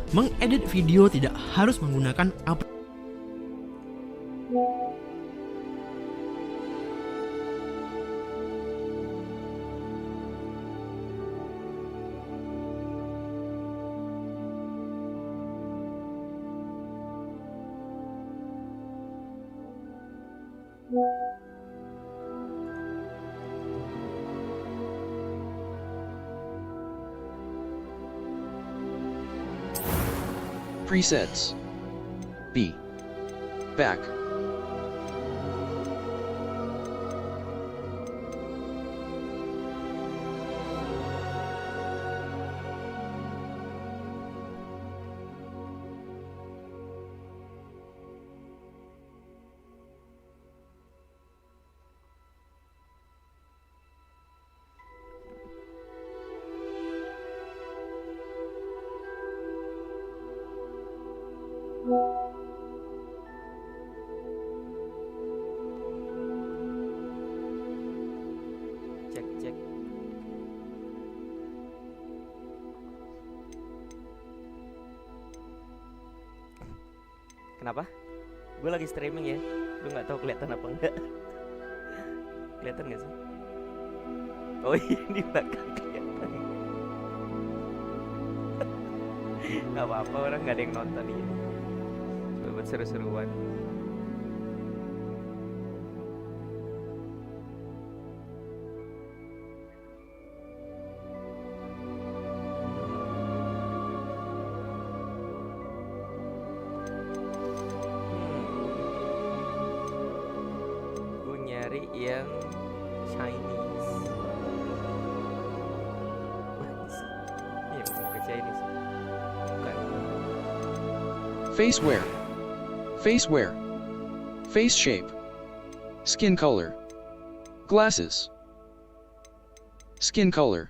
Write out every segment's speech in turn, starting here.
Mengedit video tidak harus menggunakan aplikasi. Presets. B. Back. Cek. Kenapa? Gue lagi streaming ya. Lu nggak tahu kelihatan apa enggak? Kelihatan nggak sih? Oh iya, di belakang kelihatan. Gak apa-apa, orang nggak ada yang nonton ini. Buat seru-seruan. Gue nyari yang Chinese. Iya, bukan Chinese. Bukan. Face wear. Face wear. Face shape. Skin color. Glasses. Skin color.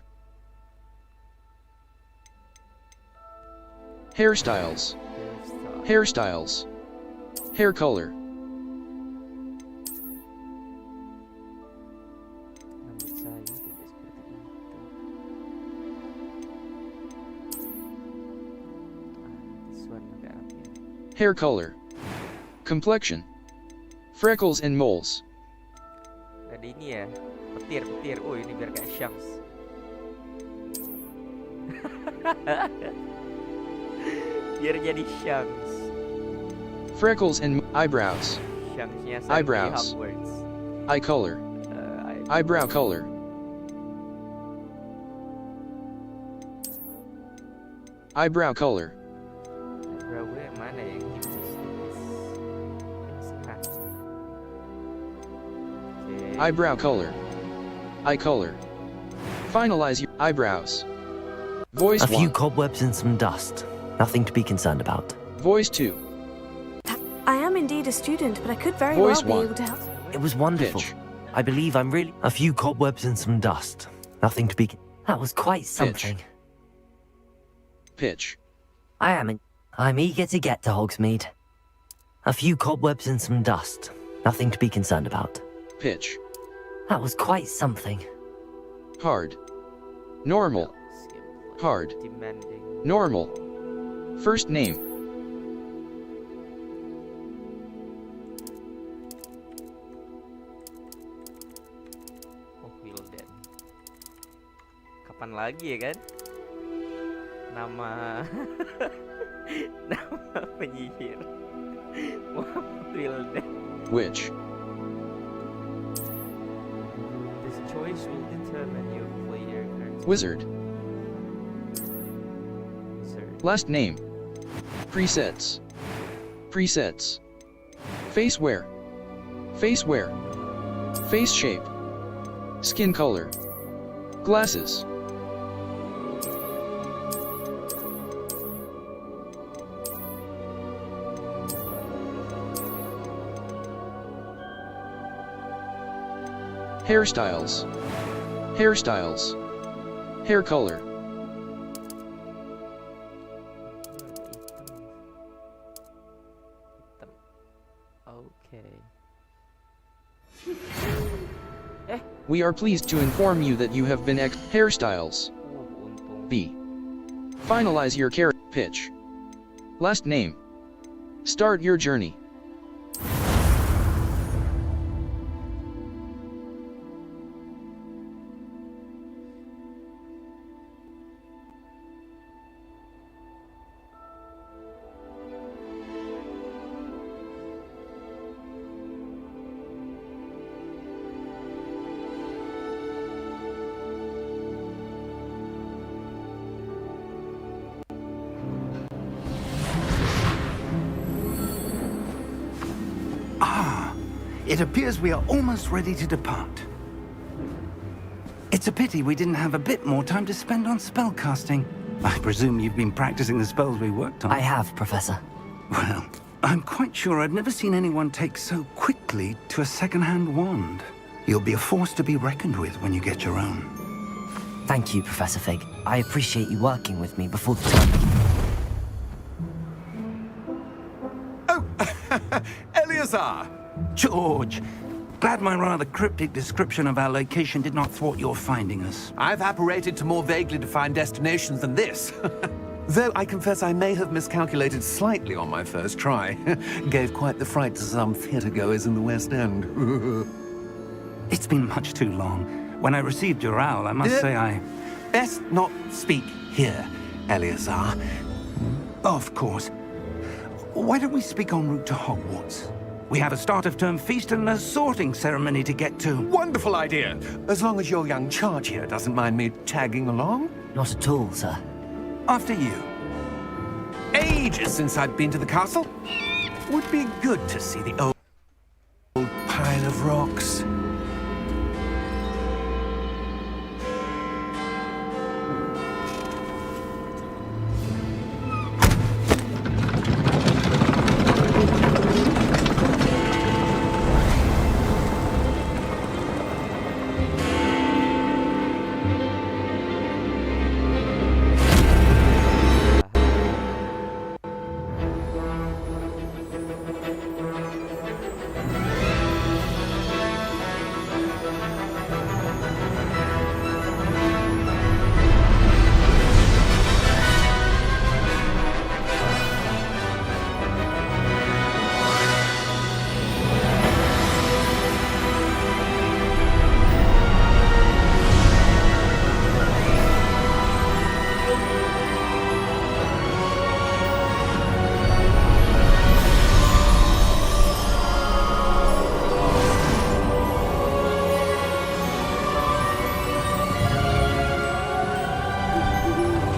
Hairstyles. Hairstyles. Hair color. Rambut saya tidak seperti itu. This one agak rapi. Hair color. Complexion. Freckles and moles. Ada ini ya, petir. Oh, ini biar kayak Shanks. Biar jadi Shanks. Freckles and eyebrows. Shanksnya Eyebrows. Hogwarts. Eye color. Eyebrow color. Eyebrow color. Eyebrow gue yang mana yang tipis? Eyebrow color. Eye color. Finalize your eyebrows. Voice A few 1. cobwebs and some dust. Nothing to be concerned about. Voice 2. I am indeed a student, but I could very Voice well be one. able to help. It was wonderful. Pitch. I believe I'm really... A few cobwebs and some dust. Nothing to be... That was quite something. Pitch. I'm eager to get to Hogsmeade. A few cobwebs and some dust. Nothing to be concerned about. Pitch. That was quite something. Hard. Normal. Hard. Demanding. Normal. First name. Oh, Wildan. Kapan lagi ya kan? Nama nama penyihir. Muhammad Wildan. Which. This choice will determine your player character. Wizard. Wizard. Last name. Presets. Presets. Face wear. Face wear. Face shape. Skin color. Glasses. Hairstyles. Hairstyles. Hair color. Hitam. Oke. We are pleased to inform you that you have been hairstyles. Untung B. Finalize your character pitch. Last name. Start your journey. It appears we are almost ready to depart. It's a pity we didn't have a bit more time to spend on spellcasting. I presume you've been practicing the spells we worked on. I have, Professor. Well, I'm quite sure I've never seen anyone take so quickly to a second-hand wand. You'll be a force to be reckoned with when you get your own. Thank you, Professor Fig. I appreciate you working with me before the time begins. Oh, Eleazar! George, glad my rather cryptic description of our location did not thwart your finding us. I've apparated to more vaguely defined destinations than this. Though I confess I may have miscalculated slightly on my first try. Gave quite the fright to some theatre-goers in the West End. It's been much too long. When I received your owl, I must say I... Best not speak here, Eleazar. Of course. Why don't we speak en route to Hogwarts? We have a start-of-term feast and a sorting ceremony to get to. Wonderful idea! As long as your young charge here doesn't mind me tagging along. Not at all, sir. After you. Ages since I've been to the castle. Would be good to see the old pile of rocks.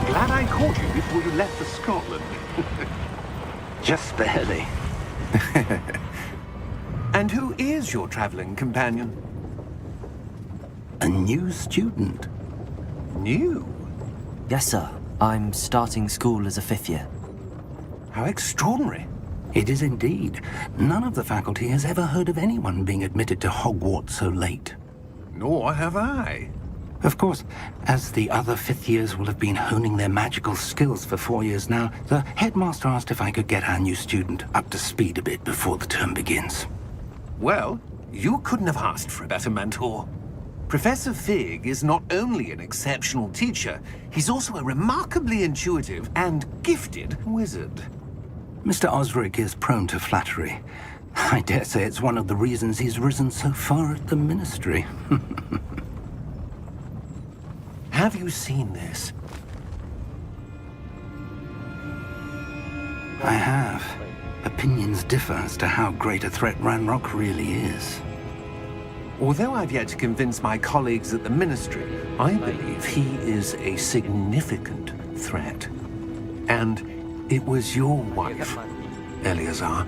Glad I caught you before you left for Scotland. Just barely. And who is your traveling companion? A new student. New? Yes, sir. I'm starting school as a 5th year. How extraordinary. It is indeed. None of the faculty has ever heard of anyone being admitted to Hogwarts so late. Nor have I. Of course, as the other 5th years will have been honing their magical skills for 4 years now, the headmaster asked if I could get our new student up to speed a bit before the term begins. Well, you couldn't have asked for a better mentor. Professor Fig is not only an exceptional teacher, he's also a remarkably intuitive and gifted wizard. Mr. Osric is prone to flattery. I dare say it's one of the reasons he's risen so far at the ministry. Have you seen this? I have. Opinions differ as to how great a threat Ranrock really is. Although I've yet to convince my colleagues at the ministry, I believe he is a significant threat. And it was your wife, Eleazar,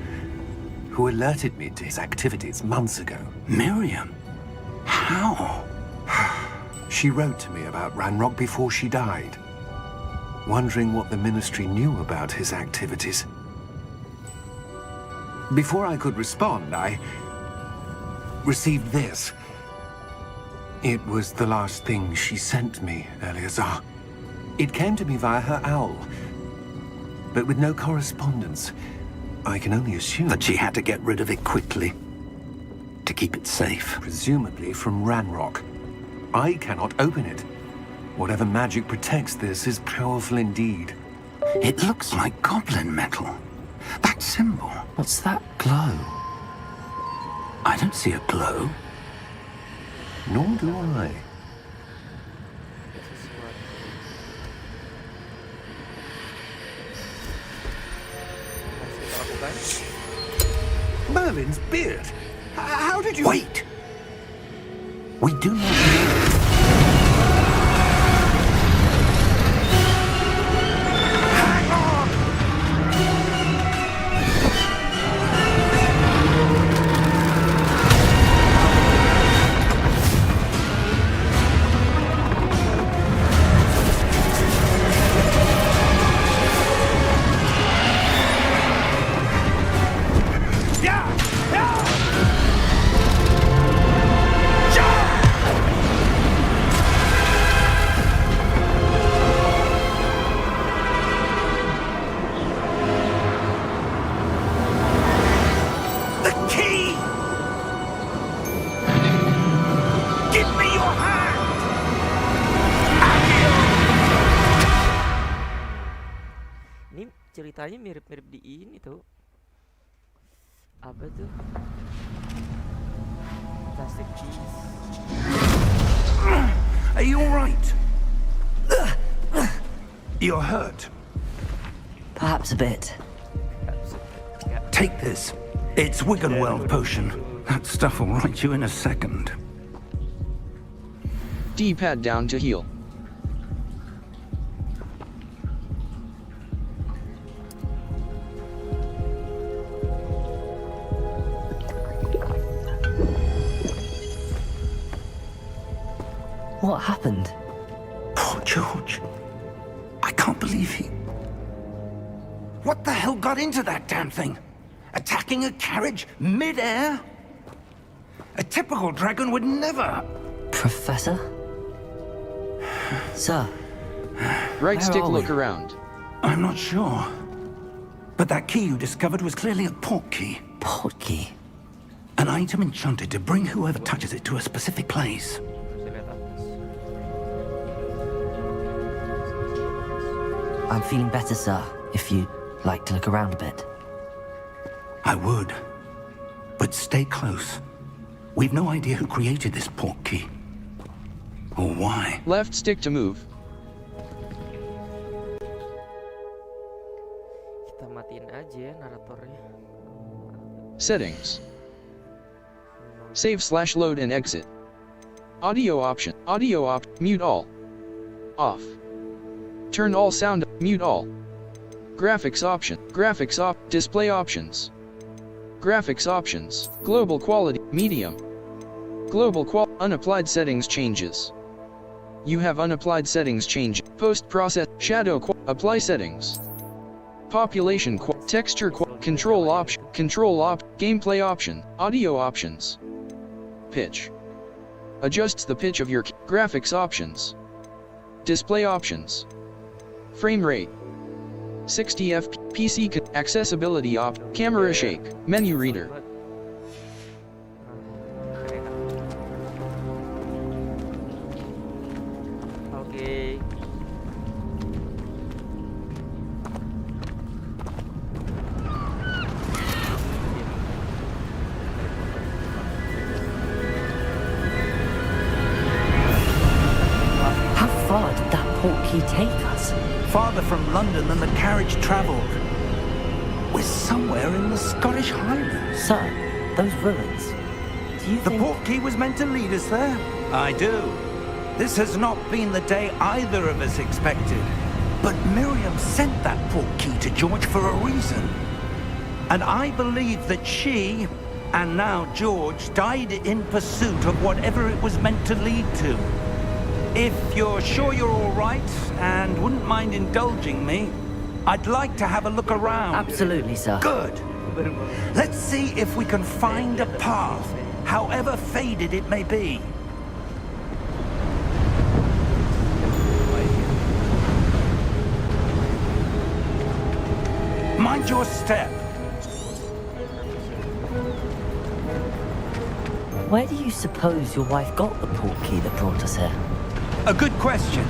who alerted me to his activities months ago. Miriam? How? She wrote to me about Ranrock before she died, wondering what the ministry knew about his activities. Before I could respond, I received this. It was the last thing she sent me, Eleazar. It came to me via her owl, but with no correspondence. I can only assume That she had to get rid of it quickly, to keep it safe. presumably from Ranrock. I cannot open it. Whatever magic protects this is powerful indeed. It looks like goblin metal. That symbol, what's that glow? I don't see a glow. Nor do I. Harus kita lakukan. Merlin's beard. How did you... Wait! We do not know. Ini ceritanya mirip-mirip di ini tuh. Apa tuh? Plastic cheese. Are you alright? You're hurt. Perhaps a bit. Take this. It's Wiggenweld potion. That stuff will right you in a second. D-pad down to heal. What happened? Poor George. I can't believe he... What the hell got into that damn thing? Attacking a carriage mid-air? A typical dragon would never... Professor? Sir? Right Where stick are look we? around. I'm not sure. But that key you discovered was clearly a portkey. Portkey? An item enchanted to bring whoever touches it to a specific place. I'm feeling better, sir, if you'd like to look around a bit. I would. But stay close. We've no idea who created this portkey. Or why. Left stick to move. Kita matiin aja ya naratornya. Settings. Save/load and exit. Audio option. Mute all. Off. Turn all sound. Mute all. Graphics option. Display options. Graphics options. Global quality. Medium. Global unapplied settings changes. You have unapplied settings change. Post-process. Shadow apply settings. Population texture control option. Gameplay option. Audio options. Pitch. Adjusts the pitch of your graphics options. Display options. Frame rate. 60 FPS. PC accessibility camera shake. Menu reader. Oke. How far did that portkey take us? Farther from London than the carriage travelled. We're somewhere in the Scottish Highlands. Sir, those ruins. Do you The think... portkey was meant to lead us there? I do. This has not been the day either of us expected. But Miriam sent that portkey to George for a reason. And I believe that she, and now George, died in pursuit of whatever it was meant to lead to. If you're sure you're all right and wouldn't mind indulging me, I'd like to have a look around. Absolutely, sir. Good. Let's see if we can find a path, however faded it may be. Mind your step. Where do you suppose your wife got the portkey that brought us here? A good question.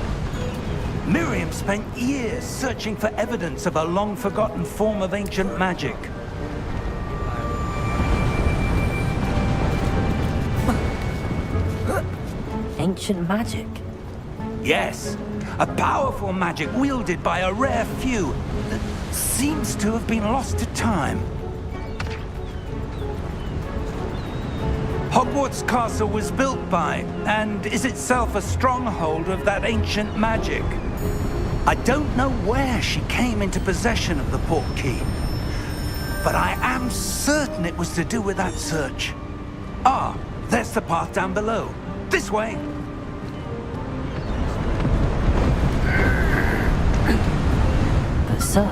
Miriam spent years searching for evidence of a long-forgotten form of ancient magic. Ancient magic? Yes, a powerful magic wielded by a rare few that seems to have been lost to time. Hogwarts Castle was built by, and is itself a stronghold of that ancient magic. I don't know where she came into possession of the portkey, but I am certain it was to do with that search. Ah, there's the path down below. This way. But sir,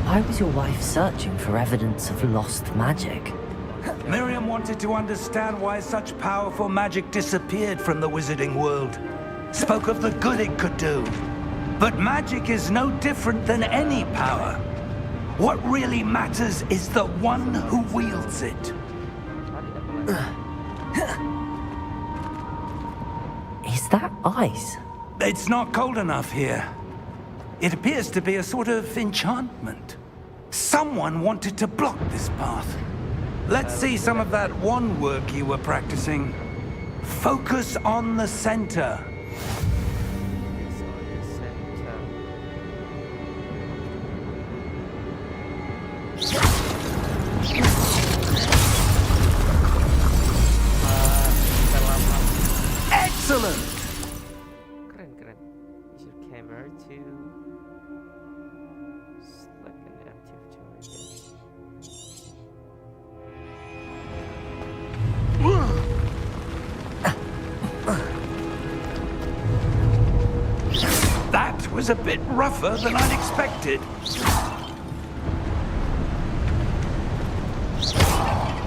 why was your wife searching for evidence of lost magic? Miriam wanted to understand why such powerful magic disappeared from the wizarding world. Spoke of the good it could do. But magic is no different than any power. What really matters is the one who wields it. Is that ice? It's not cold enough here. It appears to be a sort of enchantment. Someone wanted to block this path. Let's see some of that wand work you were practicing. Focus on the center. Excellent! Keren. Use your camera to select an active target. That was a bit rougher than I'd expected.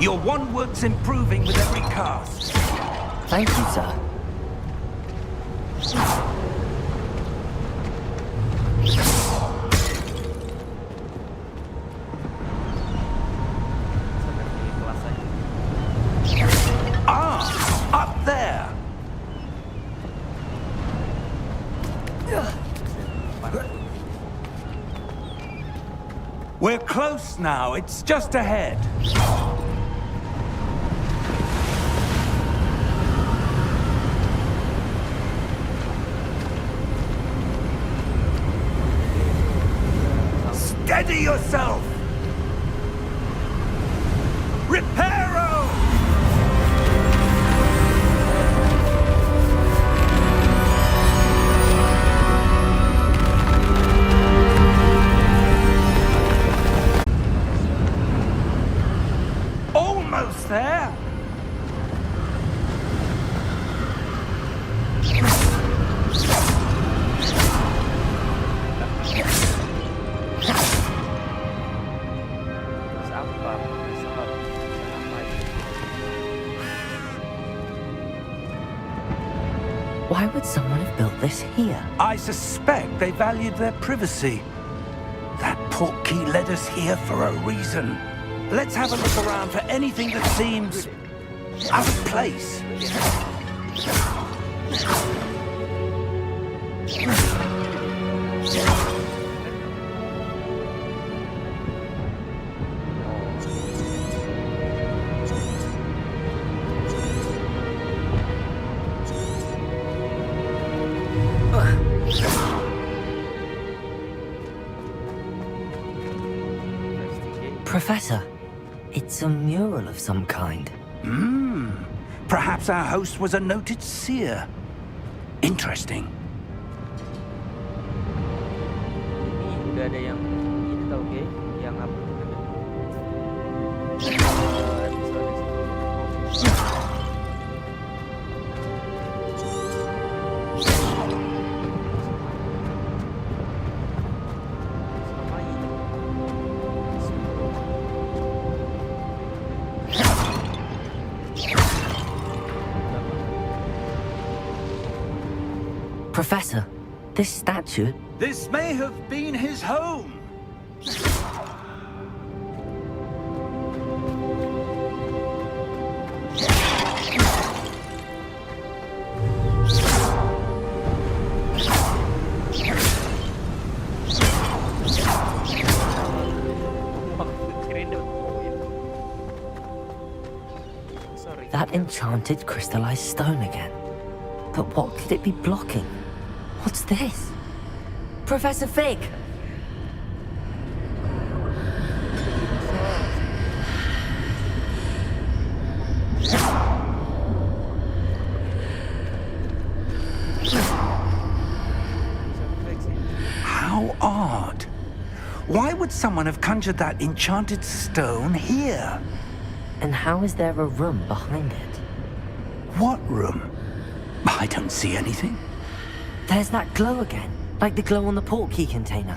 Your wand work's improving with every cast. Thank you, sir. Ah, up there. We're close now. It's just ahead. Steady yourself! Reparo! Almost there! Why would someone have built this here? I suspect they valued their privacy. That portkey led us here for a reason. Let's have a look around for anything that seems out of place. Professor, it's a mural of some kind. Perhaps our host was a noted seer. Interesting. Ini udah ada yang ini tau oke, yang apa? Professor, this statue... This may have been his home. enchanted crystallized stone again. But what could it be blocking? What's this? Professor Fig! How odd. Why would someone have conjured that enchanted stone here? And how is there a room behind it? What room? I don't see anything. There's that glow again, like the glow on the portkey container.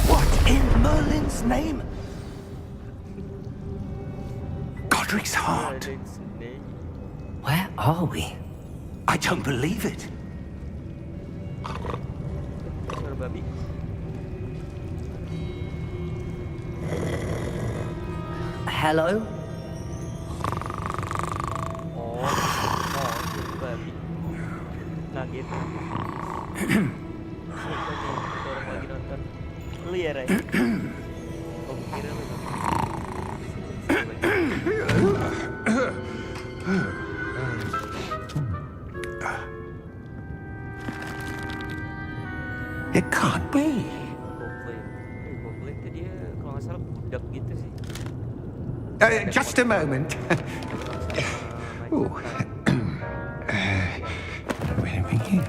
What in Merlin's name? Godric's heart. Where are we? I don't believe it. Suara babi. Hello? Oh, suara babi. Kaget. Siapa nih? Orang lagi nonton. Lu ya, Ray? Oh, kira lu. It can't be. Goblin itu dia kalau nggak salah budak gitu sih. Just a moment. Ooh. Where are we here?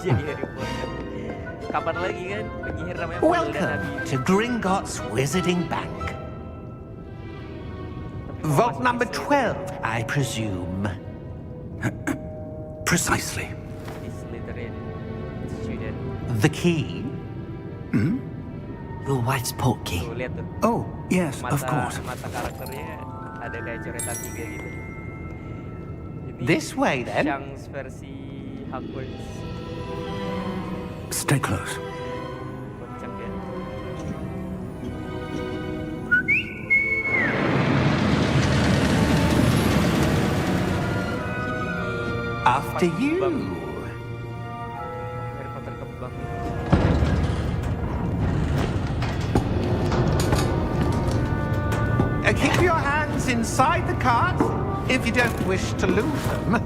Jadi Harry Potter. Kapan lagi kan penyihir namanya Pengen dan Welcome Nabi. to Gringotts Wizarding Bank. Vault number 12, I presume. Precisely. Di Slytherin student. The key? Your wife's portkey. Tuh lihat tuh. Oh, yes, of course. Mata karakternya ada kayak coretan 3 gitu. Jadi, This way, then. Chance versi Hogwarts. Stay close. Kocak ya. After you. Harry Potter kebang. Keep your hands inside the cart if you don't wish to lose them.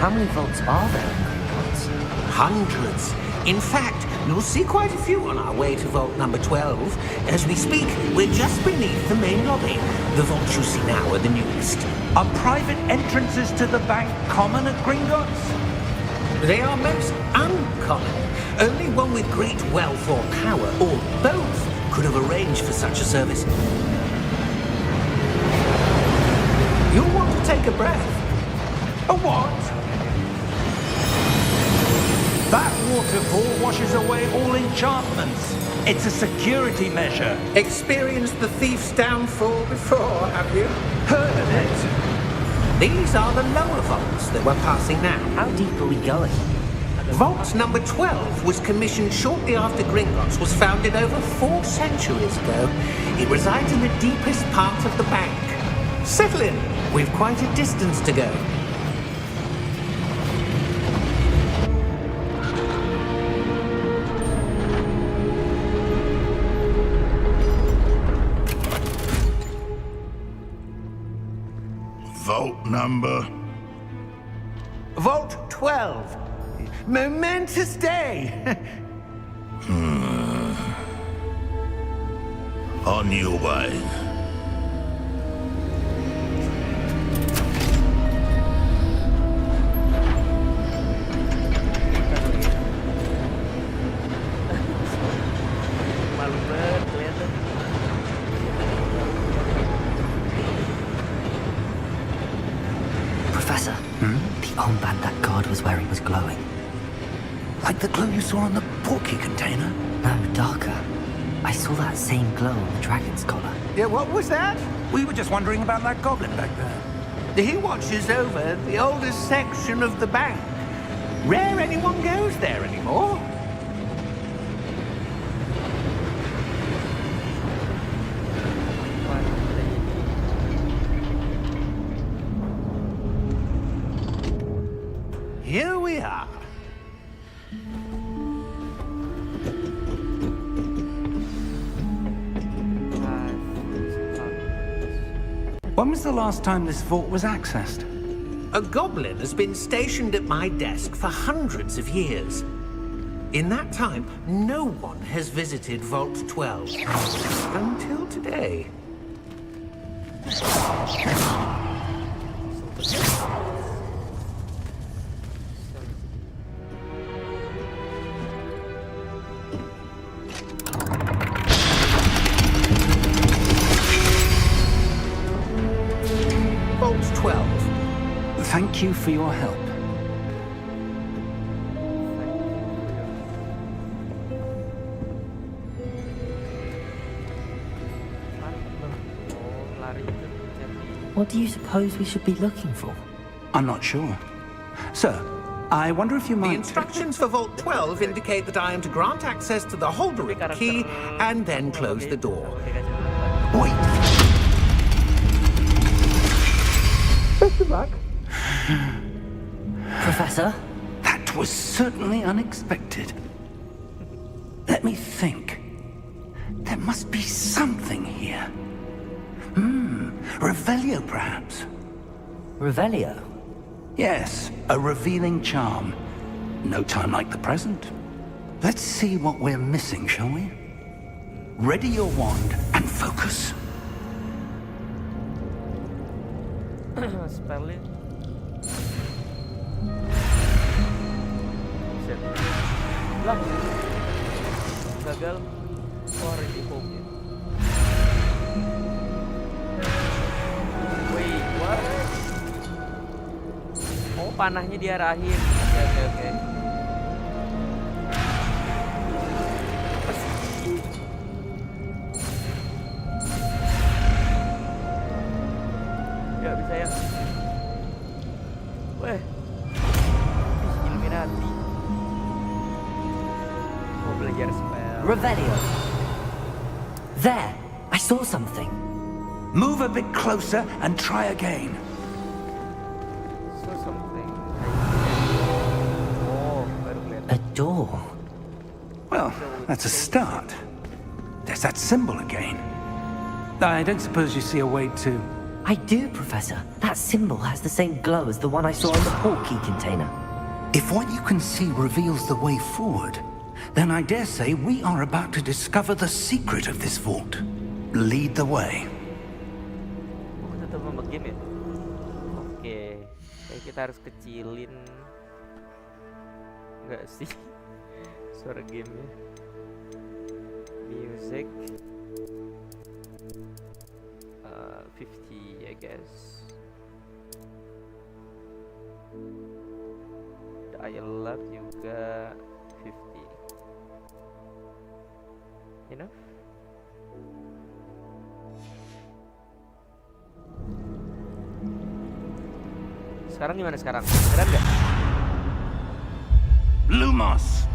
How many vaults are there in Hogwarts? Hundreds. In fact, you'll see quite a few on our way to vault number 12. As we speak, we're just beneath the main lobby. The vaults you see now are the newest. Are private entrances to the bank common at Gringotts? They are most uncommon. Only one with great wealth or power, or both, could have arranged for such a service. You'll want to take a breath. A what? That waterfall washes away all enchantments. It's a security measure. Experienced the thief's downfall before, have you? Heard of it? These are the lower vaults that we're passing now. How deep are we going? Vault number 12 was commissioned shortly after Gringotts was founded over 4 centuries ago. It resides in the deepest part of the bank. Settle in. We've quite a distance to go. Vault number. Vault 12. Momentous day. On your way. Malu banget kelihatan. Professor, the armband that guard was wearing was glowing. Like the glow you saw on the portkey container? No, darker. I saw that same glow on the dragon's collar. Yeah, what was that? We were just wondering about that goblin back there. He watches over the oldest section of the bank. Rare anyone goes there anymore. Here we are. When was the last time this vault was accessed? A goblin has been stationed at my desk for hundreds of years. In that time, no one has visited Vault 12. Until today. Vault 12. Thank you for your help. What do you suppose we should be looking for? I'm not sure. Sir, I wonder if you The might... instructions for Vault 12 indicate that I am to grant access to the Holder key and then close the door. Wait! Best of luck. Professor? That was certainly unexpected. Let me think. There must be something here. Revelio, perhaps? Revelio? Yes, a revealing charm. No time like the present. Let's see what we're missing, shall we? Ready your wand and focus. Spellin. Set. Lah. Gagal. Already home ya. Wait, what? Oh, panahnya diarahin. Oke. Ya bisa ya. Weh. Illuminati. Mau belajar spell. Revelio. There! I saw something. Move a bit closer and try again. So something. Oh, baru kelihatan. A door. Well, that's a start. There's that symbol again. I don't suppose you see a way to... I do, Professor. That symbol has the same glow as the one I saw on the portkey container. If what you can see reveals the way forward, then I dare say we are about to discover the secret of this vault. Lead the way. Oh, tetap sama game ya? Oke. Kayak kita harus kecilin. Enggak sih. Suara gamenya. Music. 50, I guess. Dialogue juga 50. Enough? Sekarang gimana sekarang? Beneran nggak? Lumos!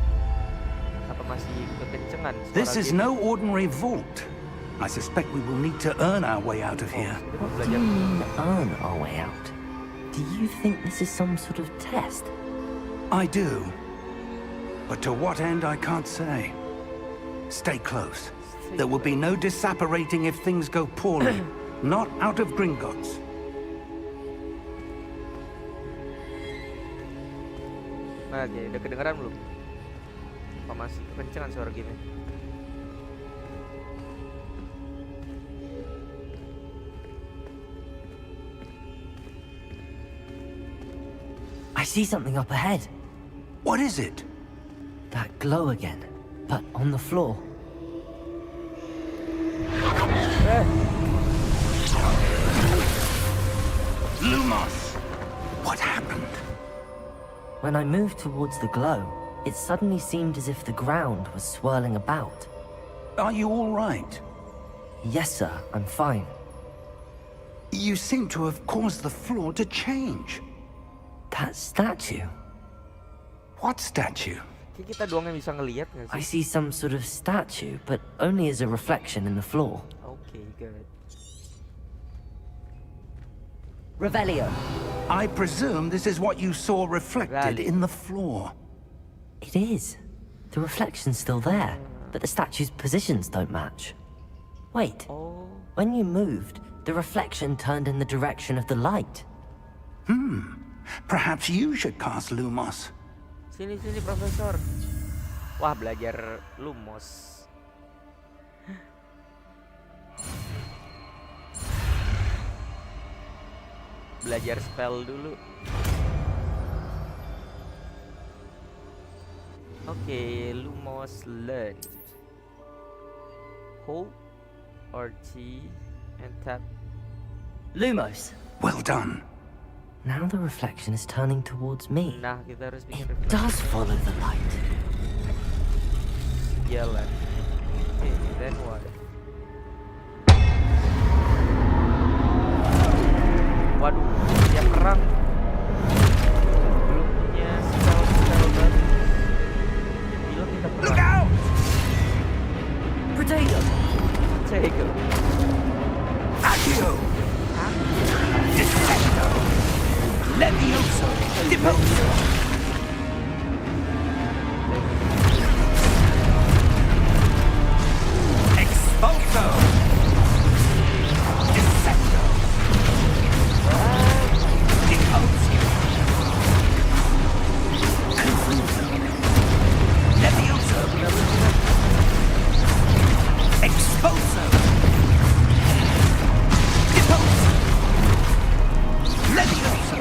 Apa masih kekencengan? suara This is game? no ordinary vault. I suspect we will need to earn our way out of here. What do you mean, earn our way out? Do you think this is some sort of test? I do. But to what end, I can't say. Stay close. There will be no disapparating if things go poorly. Not out of Gringotts. Nah, oke, udah kedengeran belum? Apa masih kekencengan suara game? I see something up ahead. What is it? That glow again, but on the floor. Lumos! What happened? When I moved towards the glow, it suddenly seemed as if the ground was swirling about. Are you all right? Yes, sir, I'm fine. You seem to have caused the floor to change. That statue? What statue? Kayak kita doang yang bisa ngelihat nggak I sih? see some sort of statue, but only as a reflection in the floor. Oke, good. Revelio. I presume this is what you saw reflected Rally. in the floor. It is. The reflection's still there, but the statue's positions don't match. Wait, Oh, when you moved, the reflection turned in the direction of the light. Perhaps you should cast Lumos. sini Profesor. Wah, belajar Lumos. Belajar spell dulu. Oke, Lumos learn. Hold RT and tap. Lumos. Well done. Now the reflection is turning towards me. Nah, kita harus bikin It does follow the light. jalan. Oke, then what? Waduh, dia perang. Belum punya spell baru. Bilang kita perang. Look out! Potato. Potato. Accio! Descendo! Levioso! Deposo! Expulso! Descendo! Deposo! Confuso! Levioso! Expulso! Deposo! Levioso!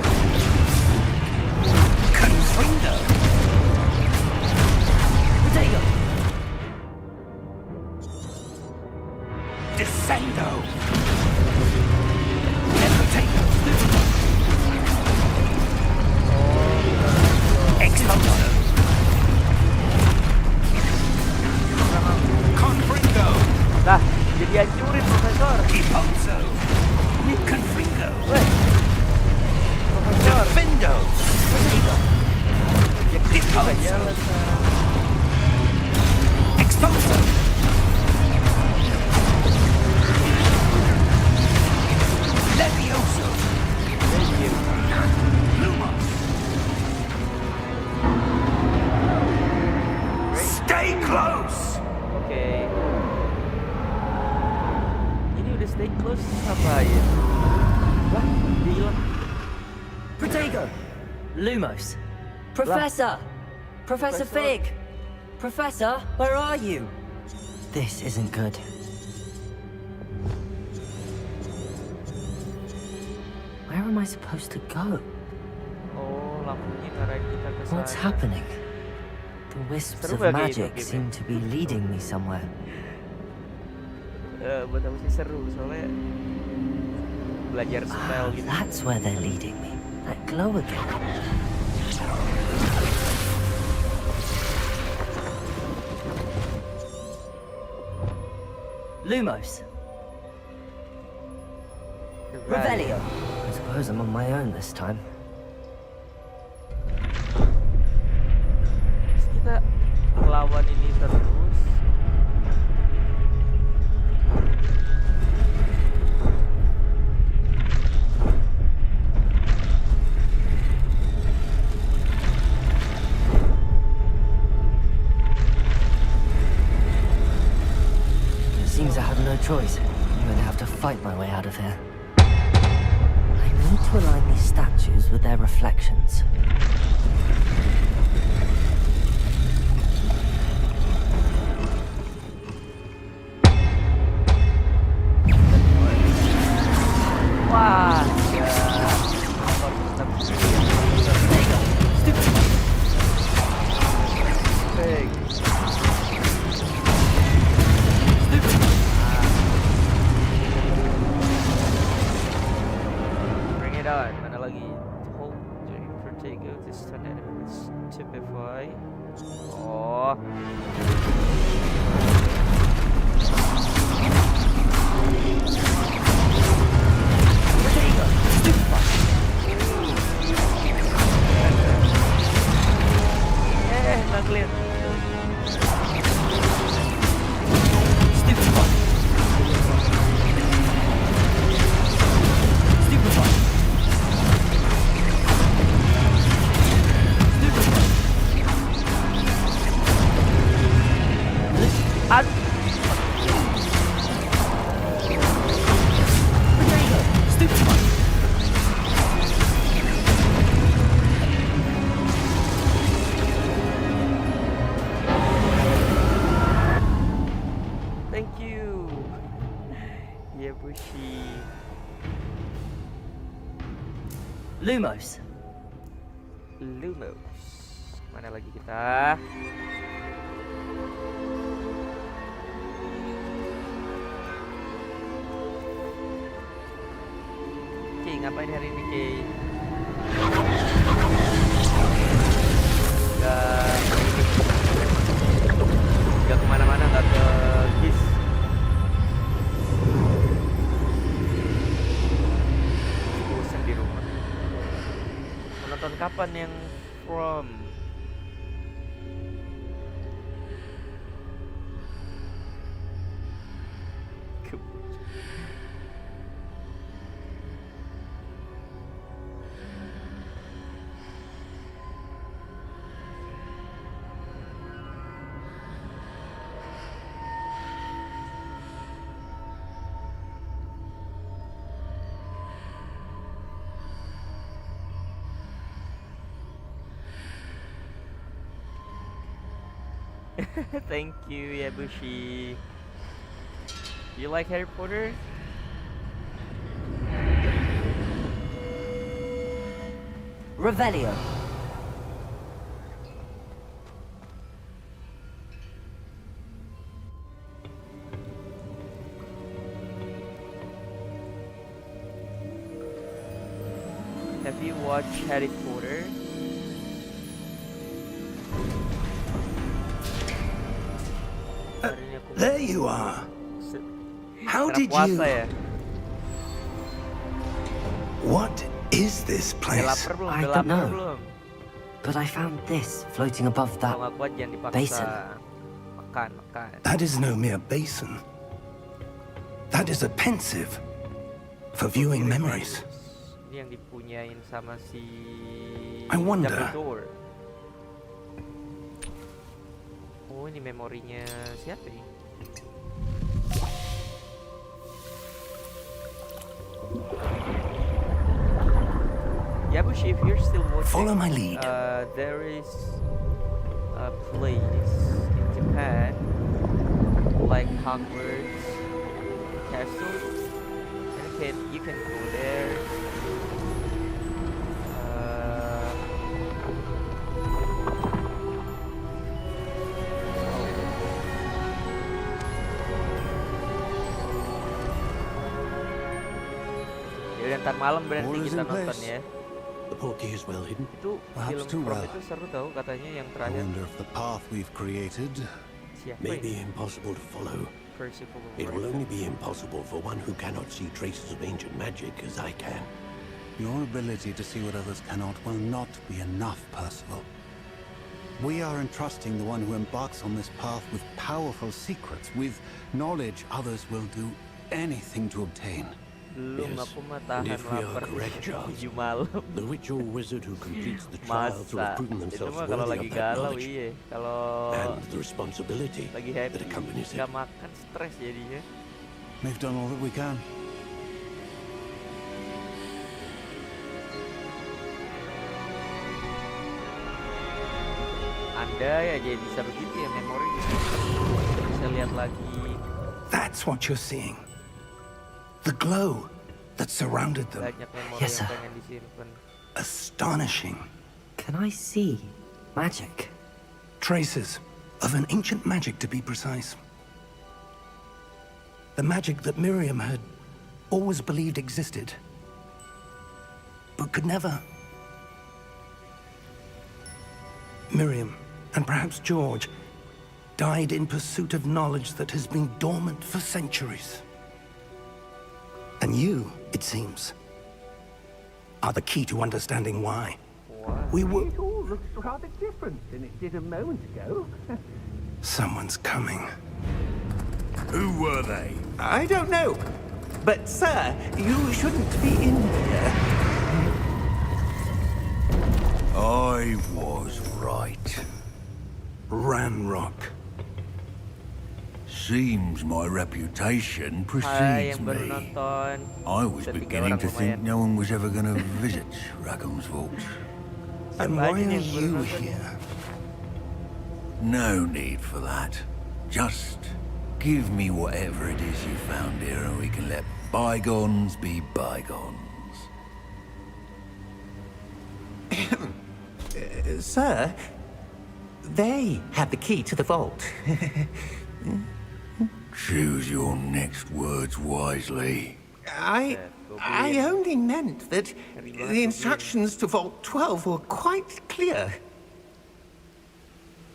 Confundo! Potato. Descendo! Potato! Expulso! Confringo! Lah, jadi hancurin Profesor. Deposo! Confringo! Weh, Profesor. Defendo! Deposo! Jalan, Expulso! Levioso! Lumos! Stay close! Oke. Ini udah stay close apa ya? Lah, dia hilang. Potato. Lumos. Professor. Professor Fig. Professor, where are you? This isn't good. Where am I supposed to go? Oh, lampunya ngarahin kita ke sana. What's happening? The wisps Seru of nggak kayak magic itu, seem to be leading me somewhere. Buat aku sih seru soalnya belajar spell gitu. That's where they're leading me. That glow again. Lumos. Revelio. I suppose I'm on my own this time. Terus kita ngelawan ini terus. Seems I have no choice. I'm going to have to fight my way out of here. I need to align these statues with their reflections. Wah, ya. Baik. Bring it on. Mana lagi? Hold during vertigo to stun enemies. Typify. Oh. Bushi. Lumos. Lumos. Mana lagi kita? Oke, ngapain hari ini, Ki? Gak kemana-mana, gak ke GIS. Bosan di rumah. Menonton kapan yang From? Thank you, Yabushi. You like Harry Potter? Revelio. Have you watched Harry Potter? There you are. How did puasa you... ya? What is this Udah place? lapar belum? I Udah don't lapar know. belum? But I found this floating above that. Kalau nggak kuat jangan dipaksa. basin. Makan, makan. That is no mere basin. That is a pensive for viewing memories. Ini yang dipunyain sama si I wonder. Dumbledore. Oh, ini memorinya siapa ini? Yabushi, if you're still watching, Follow my lead. There is a place in Japan like Hogwarts Castle. And you can go there. Ya ntar malam berarti kita nonton ya. The portkey is well hidden. Itu Perhaps too film From well. itu seru tahu katanya yang I terakhir. wonder if the path we've created Siapa may ini? be impossible to follow. Percival It will Roy. only be impossible for one who cannot see traces of ancient magic as I can. Your ability to see what others cannot will not be enough, Percival. We are entrusting the one who embarks on this path with powerful secrets, with knowledge others will do anything to obtain. Belum, Yes. aku mah And tahan if we are lapar correct, Charles, 7 malam. the ritual wizard who completes the trials will Masa have proven itu themselves mah kalau worthy lagi of that galau knowledge iya. Kalau and the responsibility lagi that happy accompanies it. nggak makan stres jadinya. We've done all that we can. Anda ya jadi bisa begitu ya, memori bisa lihat lagi. That's what you're seeing. The glow that surrounded them. Banyak memori Yes, yang sir. pengen disimpan. Astonishing. Can I see magic? Traces of an ancient magic, to be precise. The magic that Miriam had always believed existed, but could never. Miriam, and perhaps George, died in pursuit of knowledge that has been dormant for centuries. And you, it seems, are the key to understanding why. We were... It all looks rather different than it did a moment ago. Someone's coming. Who were they? I don't know. But, sir, you shouldn't be in here. I was right. Ranrock. Seems my reputation Hai precedes yang baru me. nonton. I was Bisa 3 beginning orang to think lumayan. no one was ever going to visit Rackham's Vault. And Siapa why aja nih are yang baru you nonton? here? No need for that. Just Give me whatever it is you found here and we can let bygones be bygones. Sir, they had the key to the vault. Choose your next words wisely. I only meant that the instructions to Vault 12 were quite clear.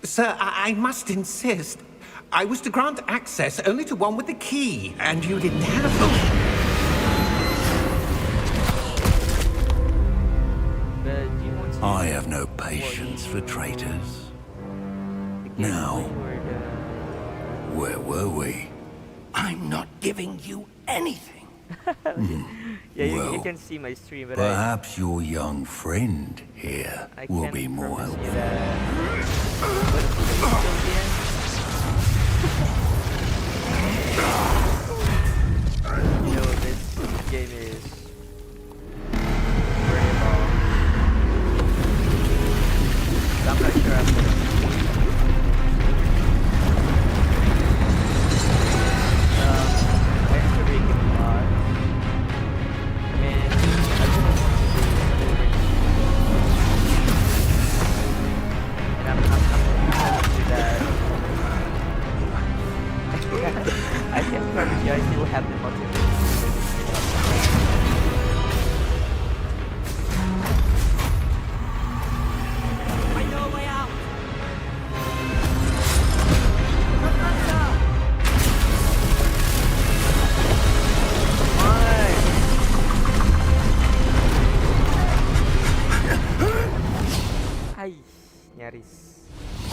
Sir, I must insist. I was to grant access only to one with the key, and you didn't have them. I have no patience for traitors. Now, where were we? I'm not giving you anything. Yeah, you can see my stream, but Perhaps your young friend here will be more helpful. You know, this game is very long. I'm not sure I'm gonna actually get a lot. And I don't want to do it. And I'm going to do that. I can promise you I still have the motivation. I know a way out. Hai, nyaris.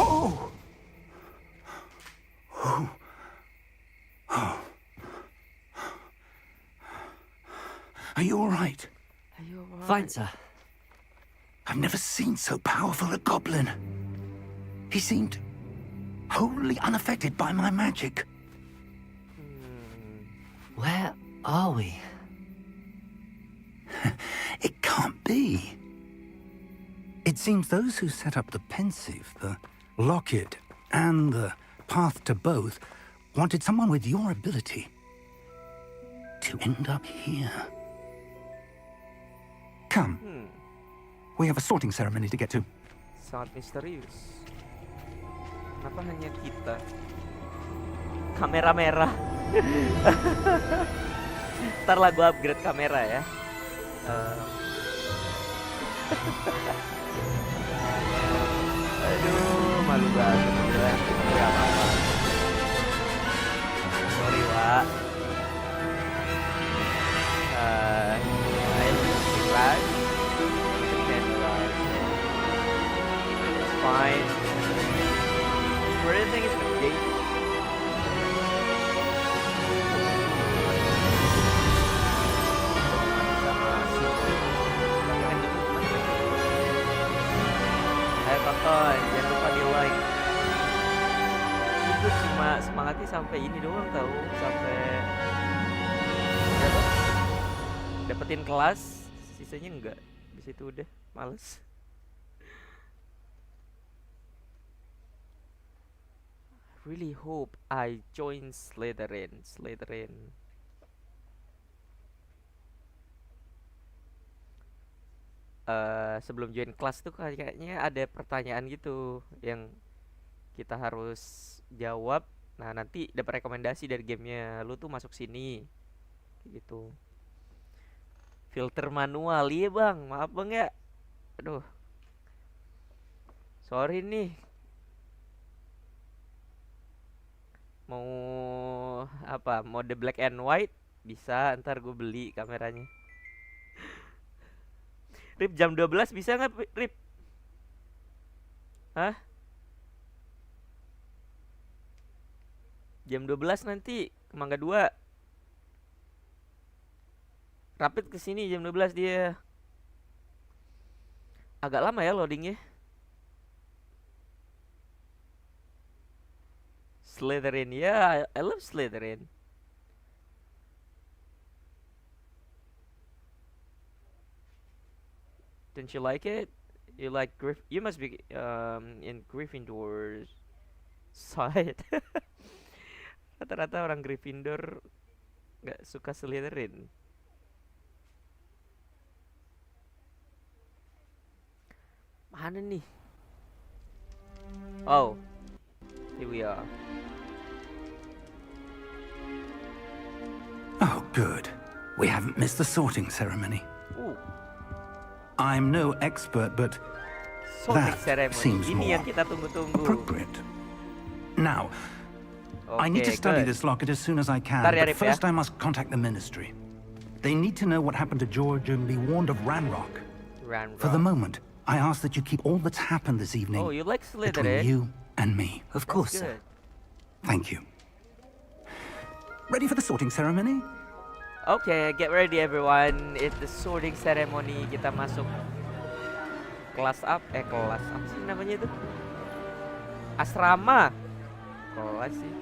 Oh! Are you all right? Are you alright? Fine, sir. I've never seen so powerful a goblin. He seemed wholly unaffected by my magic. Where are we? It can't be. It seems those who set up the pensive, the locket, and the path to both wanted someone with your ability to end up here. Come. We have a sorting ceremony to get to. Sangat misterius. Kenapa hanya kita? Kamera merah. Ntar lah gua upgrade kamera ya. Aduh, malu banget bilang nggak apa-apa. Sorry, Wak. Right? It's fine. For anything is the gate. Ayo tonton, jangan lupa di like. Itu cuma semangatnya sampai ini doang tahu, sampai berapa? Dapetin kelas, sisanya enggak. Di situ udah males. Really hope I join Slytherin. Sebelum join kelas tuh kayaknya ada pertanyaan gitu yang kita harus jawab. Nah, nanti dapat rekomendasi dari gamenya, lu tuh masuk sini gitu. Filter manual, iya bang, maaf bang ya. Aduh, sorry nih. Mau apa, mode black and white bisa, ntar gue beli kameranya. Rip jam 12 bisa nggak Rip? Hah? Jam 12 nanti ke Mangga 2. Rapid kesini jam 12 dia. Agak lama ya loadingnya. Slytherin, yeah, I love Slytherin. Don't you like it? You like you must be in Gryffindor's side. Rata-rata orang Gryffindor nggak suka Slytherin. Mana nih? Oh, here we are. Oh, good. We haven't missed the sorting ceremony. Ooh. I'm no expert, but Sorting that ceremony. seems Ini more yang kita tunggu-tunggu. appropriate. Now, I need to Okay, study good. this locket as soon as I can, Ntar ya, but Rip, first ya. I must contact the Ministry. They need to know what happened to George and be warned of Ranrock. For the moment, I ask that you keep all that's happened this evening Oh, you like between Slytherin? you and me. Of course, Good. sir. Thank you. Ready for the sorting ceremony? Okay, get ready everyone. It's the sorting ceremony. Kita masuk kelas kelas apa sih namanya itu? Asrama. Kelas sih.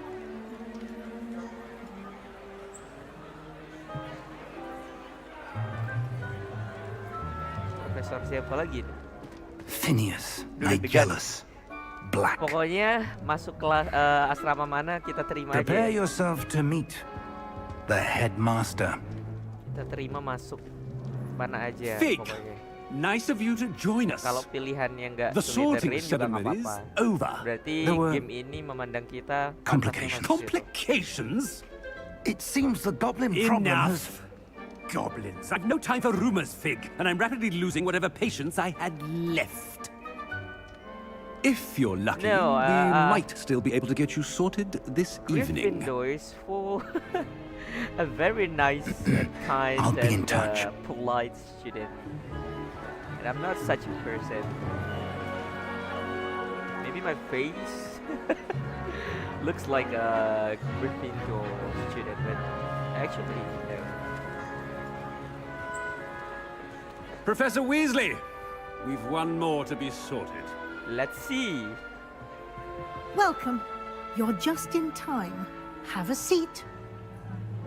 Profesor siapa lagi nih? Phineas, Deg-degan. Nigellus, Black. Pokoknya masuk kelas asrama mana kita terima Prepare aja. yourself to meet the headmaster. Kita terima masuk mana aja Fig. pokoknya. Nice of you to join us. Kalau pilihannya nggak The sorting Slytherin juga nggak ceremony is apa-apa. over. Berarti There were game ini memandang kita complications. Complications? It seems the goblin problem has... Enough. Goblins. I've no time for rumors, Fig, and I'm rapidly losing whatever patience I had left. If you're lucky, No, we might still be able to get you sorted this evening. Gryffindor is for a very nice and kind I'll be in and touch. polite student. And I'm not such a person. Maybe my face looks like a Gryffindor student, but actually, no. Professor Weasley, we've one more to be sorted. Let's see. Welcome. You're just in time. Have a seat.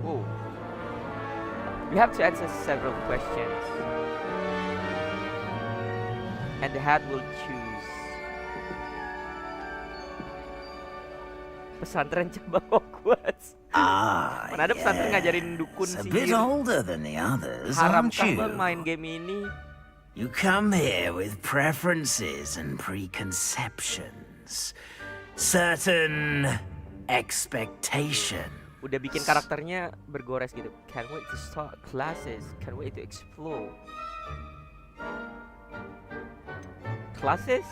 Oh. We have to answer several questions. And the hat will choose. Pesantren cabang Hogwarts. Mana ada pesantren ngajarin dukun A sihir. bit older than the others, aren't Haramkah you? bang main game ini? You come here with preferences and preconceptions. Certain expectation. Udah bikin karakternya bergores gitu. Can't wait to start classes. Can't wait to explore. Classes?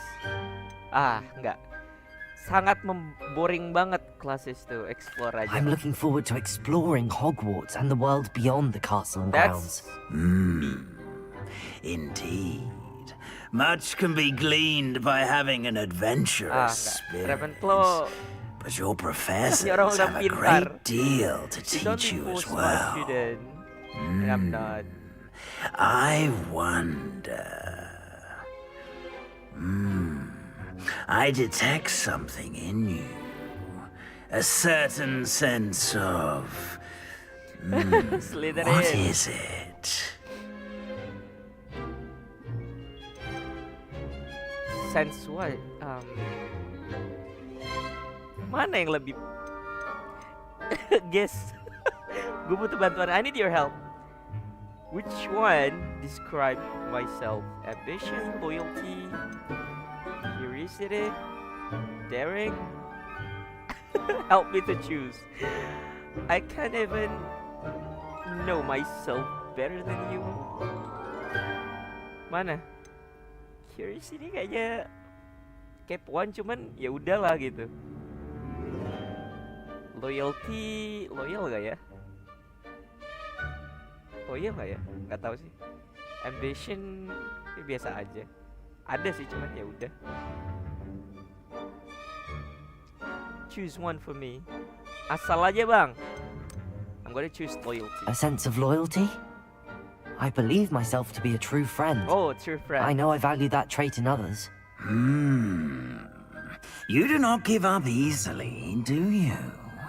Ah, enggak. Sangat boring banget classes tuh, explore aja. I'm looking forward to exploring Hogwarts and the world beyond the castle and grounds. Hmm. Indeed. Much can be gleaned by having an adventurous enggak. spirit. Ravenclaw But your professors Ini orang udah have a pintar. great deal to You don't teach be you for as smart well. student. And I'm not. I wonder. I detect something in you. A certain sense of. Slytherin. What is it? Sense what? Mana yang lebih guess? Gue butuh bantuan. I need your help. Which one describe myself? Ambition, loyalty, curiosity, daring? Help me to choose. I can't even know myself better than you. Mana? Curiosity kayaknya kepoan, cuman ya udahlah gitu. Loyalty, loyal gak ya? Loyal gak ya? Gak tahu sih. Ambition ya biasa aja. Ada sih, cuman ya udah. Choose one for me. Asal aja bang. I'm gonna choose loyalty. A sense of loyalty? I believe myself to be a true friend. Oh, true friend. I know I value that trait in others. You do not give up easily, do you?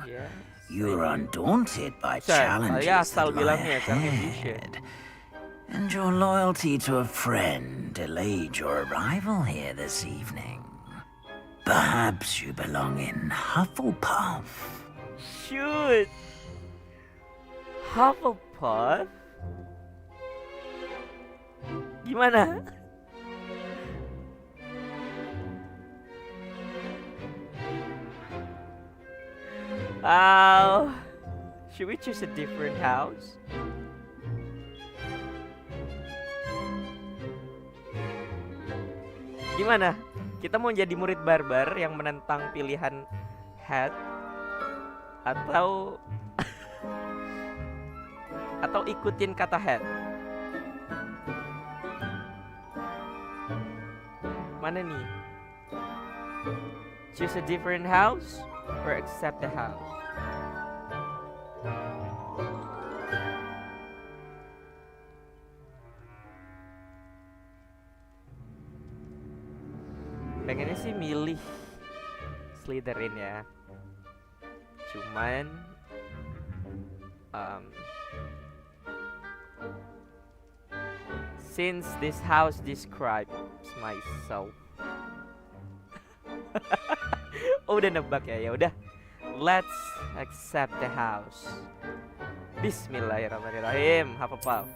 Yes. You're undaunted by Sir, challenges ya asal that lie bilangnya jangan ambition. ahead. And your loyalty to a friend delayed your arrival here this evening. Perhaps you belong in Hufflepuff. shoot. Hufflepuff? Gimana? Should we choose a different house? Gimana? Kita mau jadi murid barbar yang menentang pilihan hat atau atau ikutin kata hat? Mana nih? Choose a different house or accept the house? Pengennya sih milih Slytherin ya. Cuman since this house describes myself. Oh, udah nebak ya. Ya udah. Let's accept the house. Bismillahirrahmanirrahim. Hufflepuff.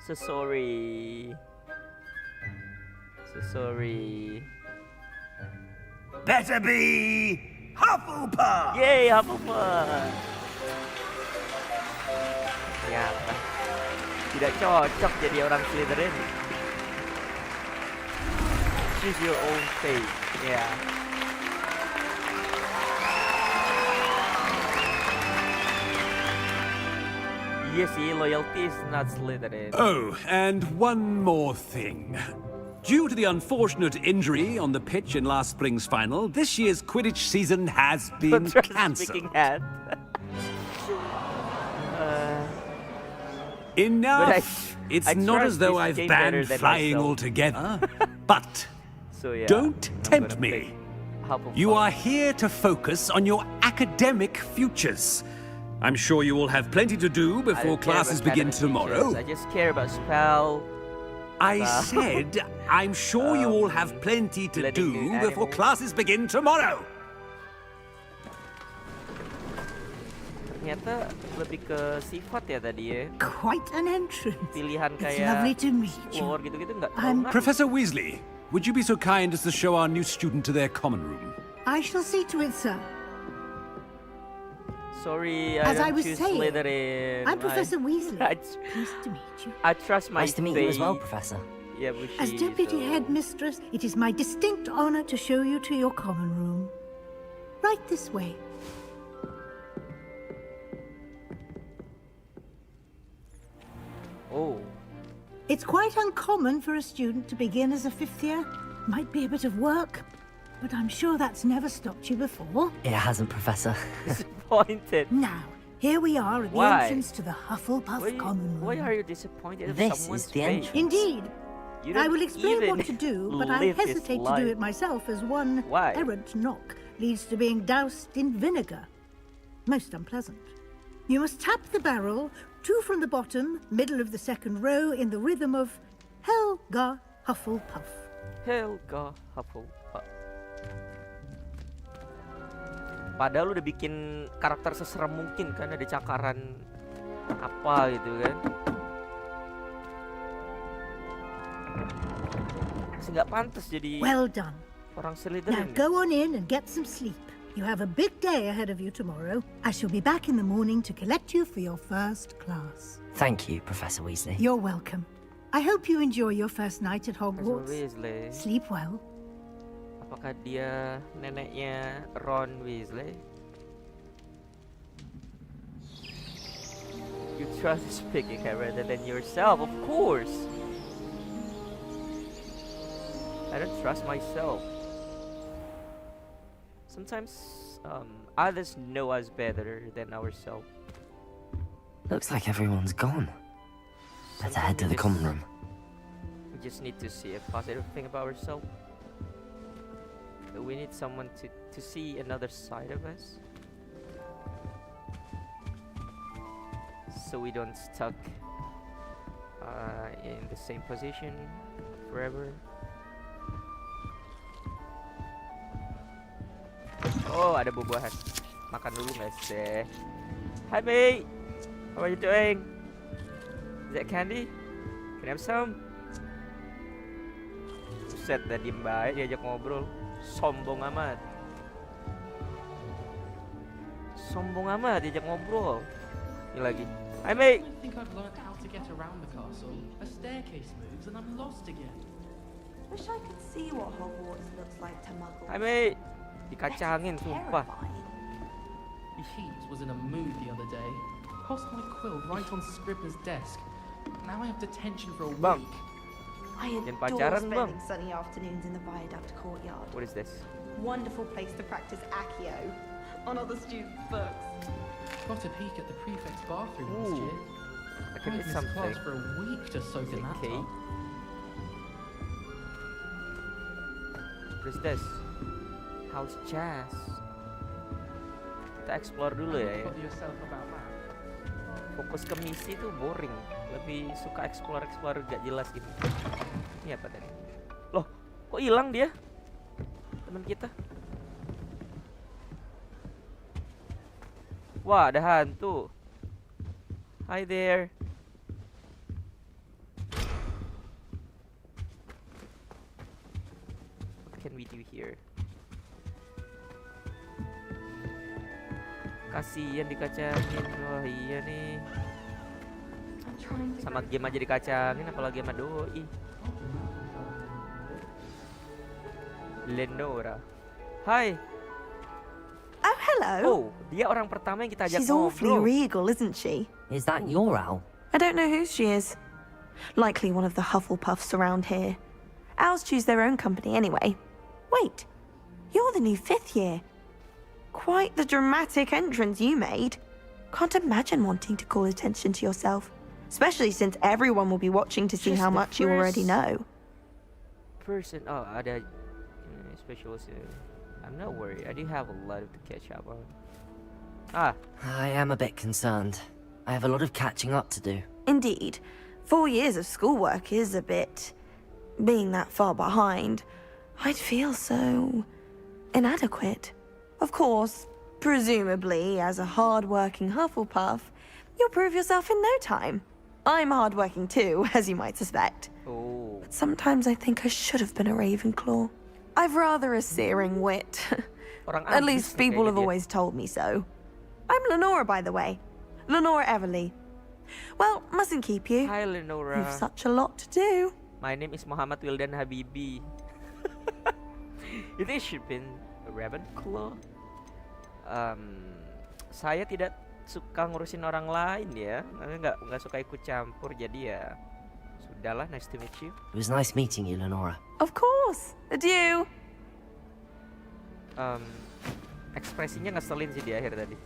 So sorry. Better be Hufflepuff! Yay, Hufflepuff! Ternyata tidak cocok jadi orang Slytherin. Choose your own fate. Yeah. Yes, loyalty is not Slytherin. Oh, and one more thing. Due to the unfortunate injury on the pitch in last spring's final, this year's Quidditch season has been cancelled. Enough! It's not as though I've banned flying altogether, but so, yeah, don't tempt me. You are here to focus on your academic futures. I'm sure you will have plenty to do before classes begin tomorrow. I just care about spell. I said, I'm sure you all have plenty to do before classes begin tomorrow. Ternyata lebih ke sifat ya tadi ya. Quite an entrance. Pilihan It's kayak lovely to meet you. floor gitu-gitu nggak. Professor Weasley, would you be so kind as to show our new student to their common room? I shall see to it, sir. Sorry, As I don't was choose saying, Slytherin. I'm Professor Weasley. Pleased to meet you. I trust my Nice to meet you as well, Professor. Yeah, but As Deputy Headmistress, it is my distinct honor to show you to your common room. Right this way. Oh. It's quite uncommon for a student to begin as a fifth year. Might be a bit of work, but I'm sure that's never stopped you before. It hasn't, Professor. Disappointed. Now, here we are at the Why? entrance to the Hufflepuff common room. Why are you disappointed? This of someone's is the fate? entrance. Indeed. You I don't will explain even what to do, but I live his hesitate to do life. it myself as one Why? errant knock leads to being doused in vinegar. Most unpleasant. You must tap the barrel, 2 from the bottom, middle of the second row, in the rhythm of Helga Hufflepuff. Helga Hufflepuff. Padahal lu udah bikin karakter seserem mungkin kan, ada cakaran apa gitu kan. Masih nggak pantas jadi Well done. orang Now Slytherin. go on in and get some sleep. You have a big day ahead of you tomorrow. I shall be back in the morning to collect you for your first class. Thank you, Professor Weasley. You're welcome. I hope you enjoy your first night at Professor Hogwarts. Weasley. Sleep well. Apakah dia neneknya Ron Weasley? You trust his picking her rather than yourself, of course. I don't trust myself. Sometimes others know us better than ourselves. Looks like everyone's gone. Better head to the common room. We just need to see a positive thing about ourselves. We need someone to see another side of us, so we don't stuck in the same position forever. Oh, ada buah-buahan. Makan dulu guys deh. Hi mate, how are you doing? Is that candy? Can I have some? Buset, dah diem baik diajak ngobrol. Sombong amat. Sombong amat diajak ngobrol. Ini lagi. Hi mate. I think I've learned how to get around the castle. A staircase moves and I'm lost again. Wish I could see what Hogwarts looks like to muggles. Hi mate. Dikacangin sumpah. Pete was in a mood the other day. Tossed my quill right on Scribner's desk. Now I have detention for a Bang. week. I Yang adore pacaran, Bang. spending sunny afternoons in the Viaduct courtyard. What is this? Wonderful place to practice Accio on other students' books. Got a peek at the prefect's bathroom last Ooh. year. I can I've eat missed something. class for a week to soak in that Okay. tub. What is this? House Jazz. Kita explore dulu ya. Put yourself about that. Fokus ke misi tuh boring. Lebih suka explore gak jelas gitu. Ini apa tadi? Loh, kok hilang dia? Teman kita. Wah, ada hantu. Hi there. What can we do here? Kasian dikacangin. Wah iya nih. Sama game aja dikacangin, apalagi sama doi. Lenora. Hai. Oh, hello. Oh, dia orang pertama yang kita ajak She's awfully ngobrol. regal, isn't she? Is that your owl? I don't know who she is. Likely one of the Hufflepuffs around here. Owls choose their own company anyway. Wait, you're the new 5th year. Quite the dramatic entrance you made. Can't imagine wanting to call attention to yourself, especially since everyone will be watching to see Just how the much you already first know. Person, oh ada special. I'm not worried. I do have a lot to catch up on. I am a bit concerned. I have a lot of catching up to do. Indeed, 4 years of schoolwork is a bit... Being that far behind, I'd feel so... inadequate. Of course, presumably, as a hard-working Hufflepuff, you'll prove yourself in no time. I'm hard-working too, as you might suspect. Oh. But sometimes I think I should have been a Ravenclaw. I've rather a searing wit. At least people have always told me so. I'm Lenora, by the way. Lenora Everly. Well, mustn't keep you. Hi Lenora. You've such a lot to do. My name is Muhammad Wildan Habibi. You think she'd been a Ravenclaw? Saya tidak suka ngurusin orang lain ya. Nggak suka ikut campur, jadi ya sudahlah. Nice to meet you. It was nice meeting you, Lenora. Of course. Adieu. Ekspresinya ngeselin sih di akhir tadi.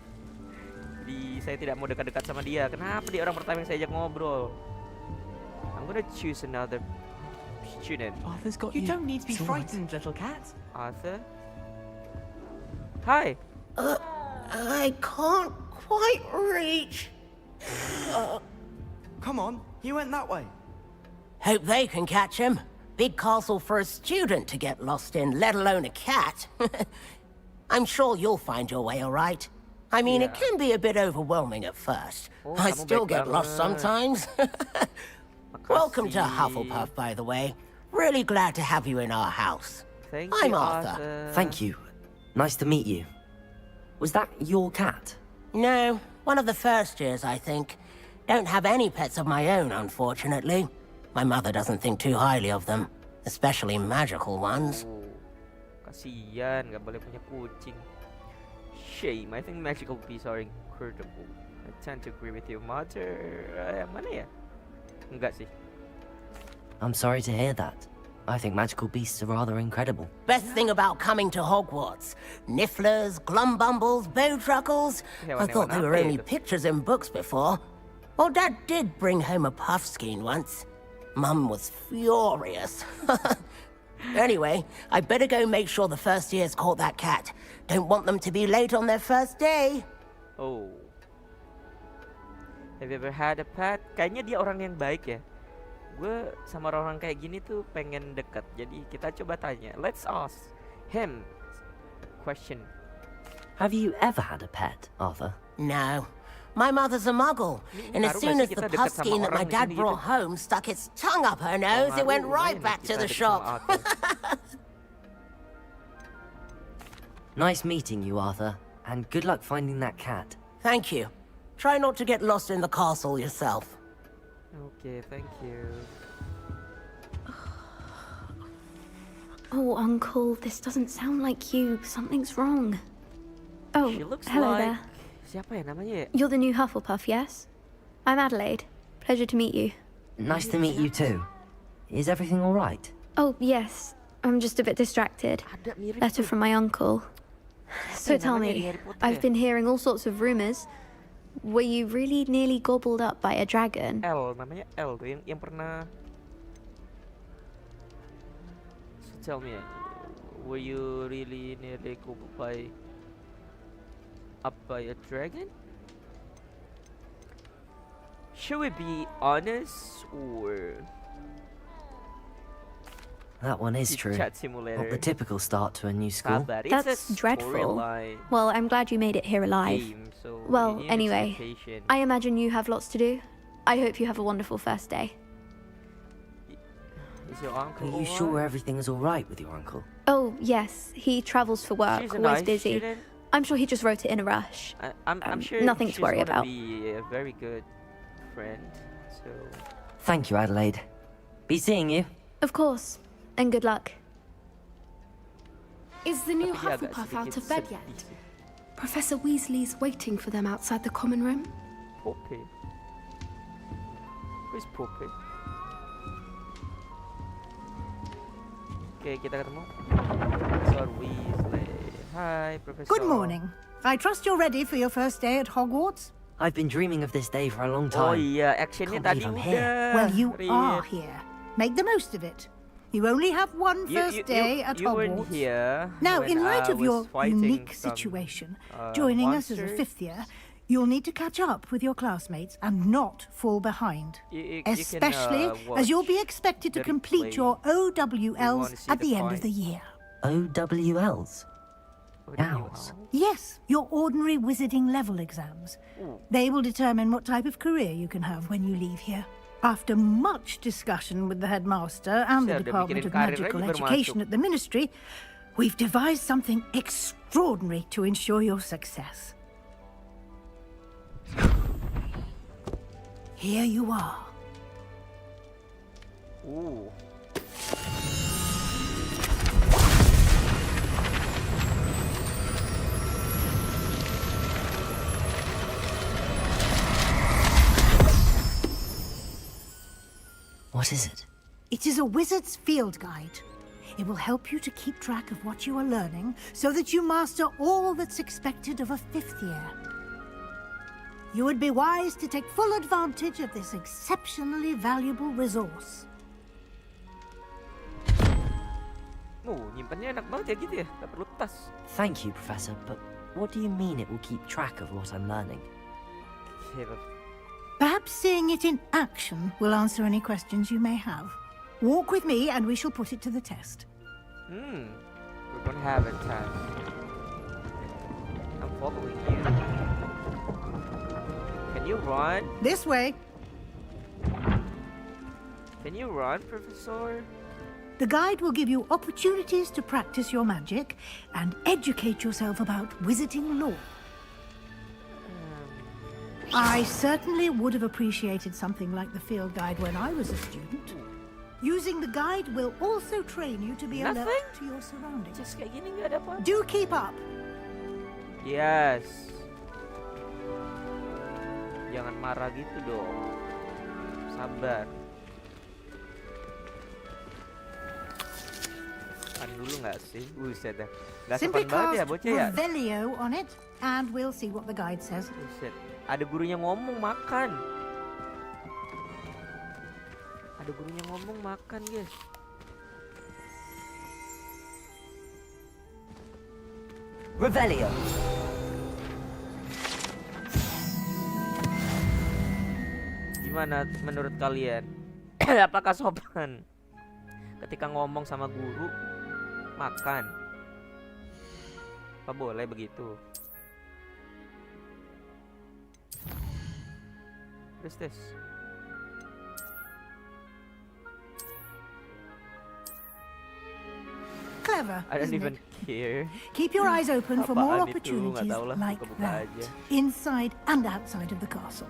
Saya tidak mau dekat-dekat sama dia. Kenapa dia orang pertama yang saya ajak ngobrol? I'm gonna choose another student. Arthur's got you. You don't need to be frightened, little cat. Arthur? Hi. I can't quite reach. Come on, you went that way. Hope they can catch him. Big castle for a student to get lost in, let alone a cat. I'm sure you'll find your way all right. I mean, it can be a bit overwhelming at first. I still get lost sometimes. Welcome to Hufflepuff, by the way. Really glad to have you in our house. I'm Arthur. Thank you. Nice to meet you. Was that your cat? No, one of the first years, I think. Don't have any pets of my own, unfortunately. My mother doesn't think too highly of them, especially magical ones. Kasian, nggak boleh punya kucing. Shame, I think magical beasts are incredible. I tend to agree with your mother. Mana ya? Enggak sih. I'm sorry to hear that. I think magical beasts are rather incredible. Best thing about coming to Hogwarts. Nifflers, glumbumbles, bowtruckles. I thought they were only pictures in books before. Well, Dad did bring home a puffskein once. Mum was furious. Anyway, I better go make sure the first years caught that cat. Don't want them to be late on their first day. Oh. Have you ever had a pet? Kayaknya dia orang yang baik ya. Gue sama orang kayak gini tuh pengen deket. Jadi kita coba tanya. Let's ask him question. Have you ever had a pet, Arthur? No. My mother's a muggle, and as soon as the kita dekat sama pumpkin that my orang di dad sini brought home stuck its tongue up her nose, it went right back to the shop. Nice meeting you, Arthur, and good luck finding that cat. Thank you. Try not to get lost in the castle yourself. Okay, thank you. Oh, Uncle, this doesn't sound like you. Something's wrong. Oh, She looks hello like... there. Siapa ya namanya? You're the new Hufflepuff, yes? I'm Adelaide. Pleasure to meet you. Nice to meet you too. Is everything all right? Oh, yes. I'm just a bit distracted. Letter from my uncle. So tell me, I've been hearing all sorts of rumors. Were you really nearly gobbled up by a dragon? L, namanya L tuh yang pernah. So tell me, were you really nearly gobbled by a dragon? Should we be honest or? That one is true. Chat simulator. Not the typical start to a new school. That's dreadful. Well, I'm glad you made it here alive. Well, anyway, I imagine you have lots to do. I hope you have a wonderful first day. Is your uncle Are you sure everything is all right with your uncle? Oh, yes. He travels for work, She's a always nice busy. student. I'm sure he just wrote it in a rush. I'm sure nothing to she's worry gonna about. Be a very good friend. So. Thank you, Adelaide. Be seeing you. Of course. And good luck. Is the new Tapi dia agak Hufflepuff out sedikit of bed sedih yet? sih. Professor Weasley's waiting for them outside the common room. Poppy. Who's Poppy? Oke, kita ketemu Professor Weasley. Hi, Professor. Good morning. I trust you're ready for your first day at Hogwarts. I've been dreaming of this day for a long Oh time. iya, actionnya Can't tadi believe I'm udah. here. Well, you Rin. are here. Make the most of it. You only have one first day at you weren't Hogwarts. here Now, when in light I of your was fighting unique some, situation, joining us as a monsters. fifth year, you'll need to catch up with your classmates and not fall behind. You Especially can, as you'll be expected to the complete your wanna OWLs see at the the end of fight? the year. OWLs? Owls? Yes, your ordinary wizarding level exams. They will determine what type of career you can have when you leave here. After much discussion with the headmaster and the Saya udah Department mikirin of karir Magical aja baru Education masuk. at the Ministry, we've devised something extraordinary to ensure your success. Here you are. Ooh. What is it? It is a wizard's field guide. It will help you to keep track of what you are learning so that you master all that's expected of a fifth year. You would be wise to take full advantage of this exceptionally valuable resource. Nyimpannya enak banget ya gitu ya, gak perlu tas. Thank you, Professor, but what do you mean it will keep track of what I'm learning? Perhaps seeing it in action will answer any questions you may have. Walk with me and we shall put it to the test. We're gonna have a test. I'm following you. Can you run? This way. Can you run, Professor? The guide will give you opportunities to practice your magic and educate yourself about wizarding lore. I certainly would have appreciated something like the field guide when I was a student. Using the guide will also train you to be alert to your surroundings. Just kayak gini nggak ada apa-apa. Do keep up. Yes. Jangan marah gitu dong. Sabar. Kan dulu nggak sih? Buset dah. Nggak Simply sopan banget ya cast bocah ya. Revelio on it, and we'll see what the guide says. Buset. Ada gurunya ngomong makan. Ada gurunya ngomong makan, guys. Revelio. Gimana menurut kalian? Apakah sopan ketika ngomong sama guru makan? Apa boleh begitu? What is this? Clever, I don't isn't even it? care. Keep your eyes open for more Apaan itu? Nggak opportunities tahu lah, like buka-buka that, aja. inside and outside of the castle.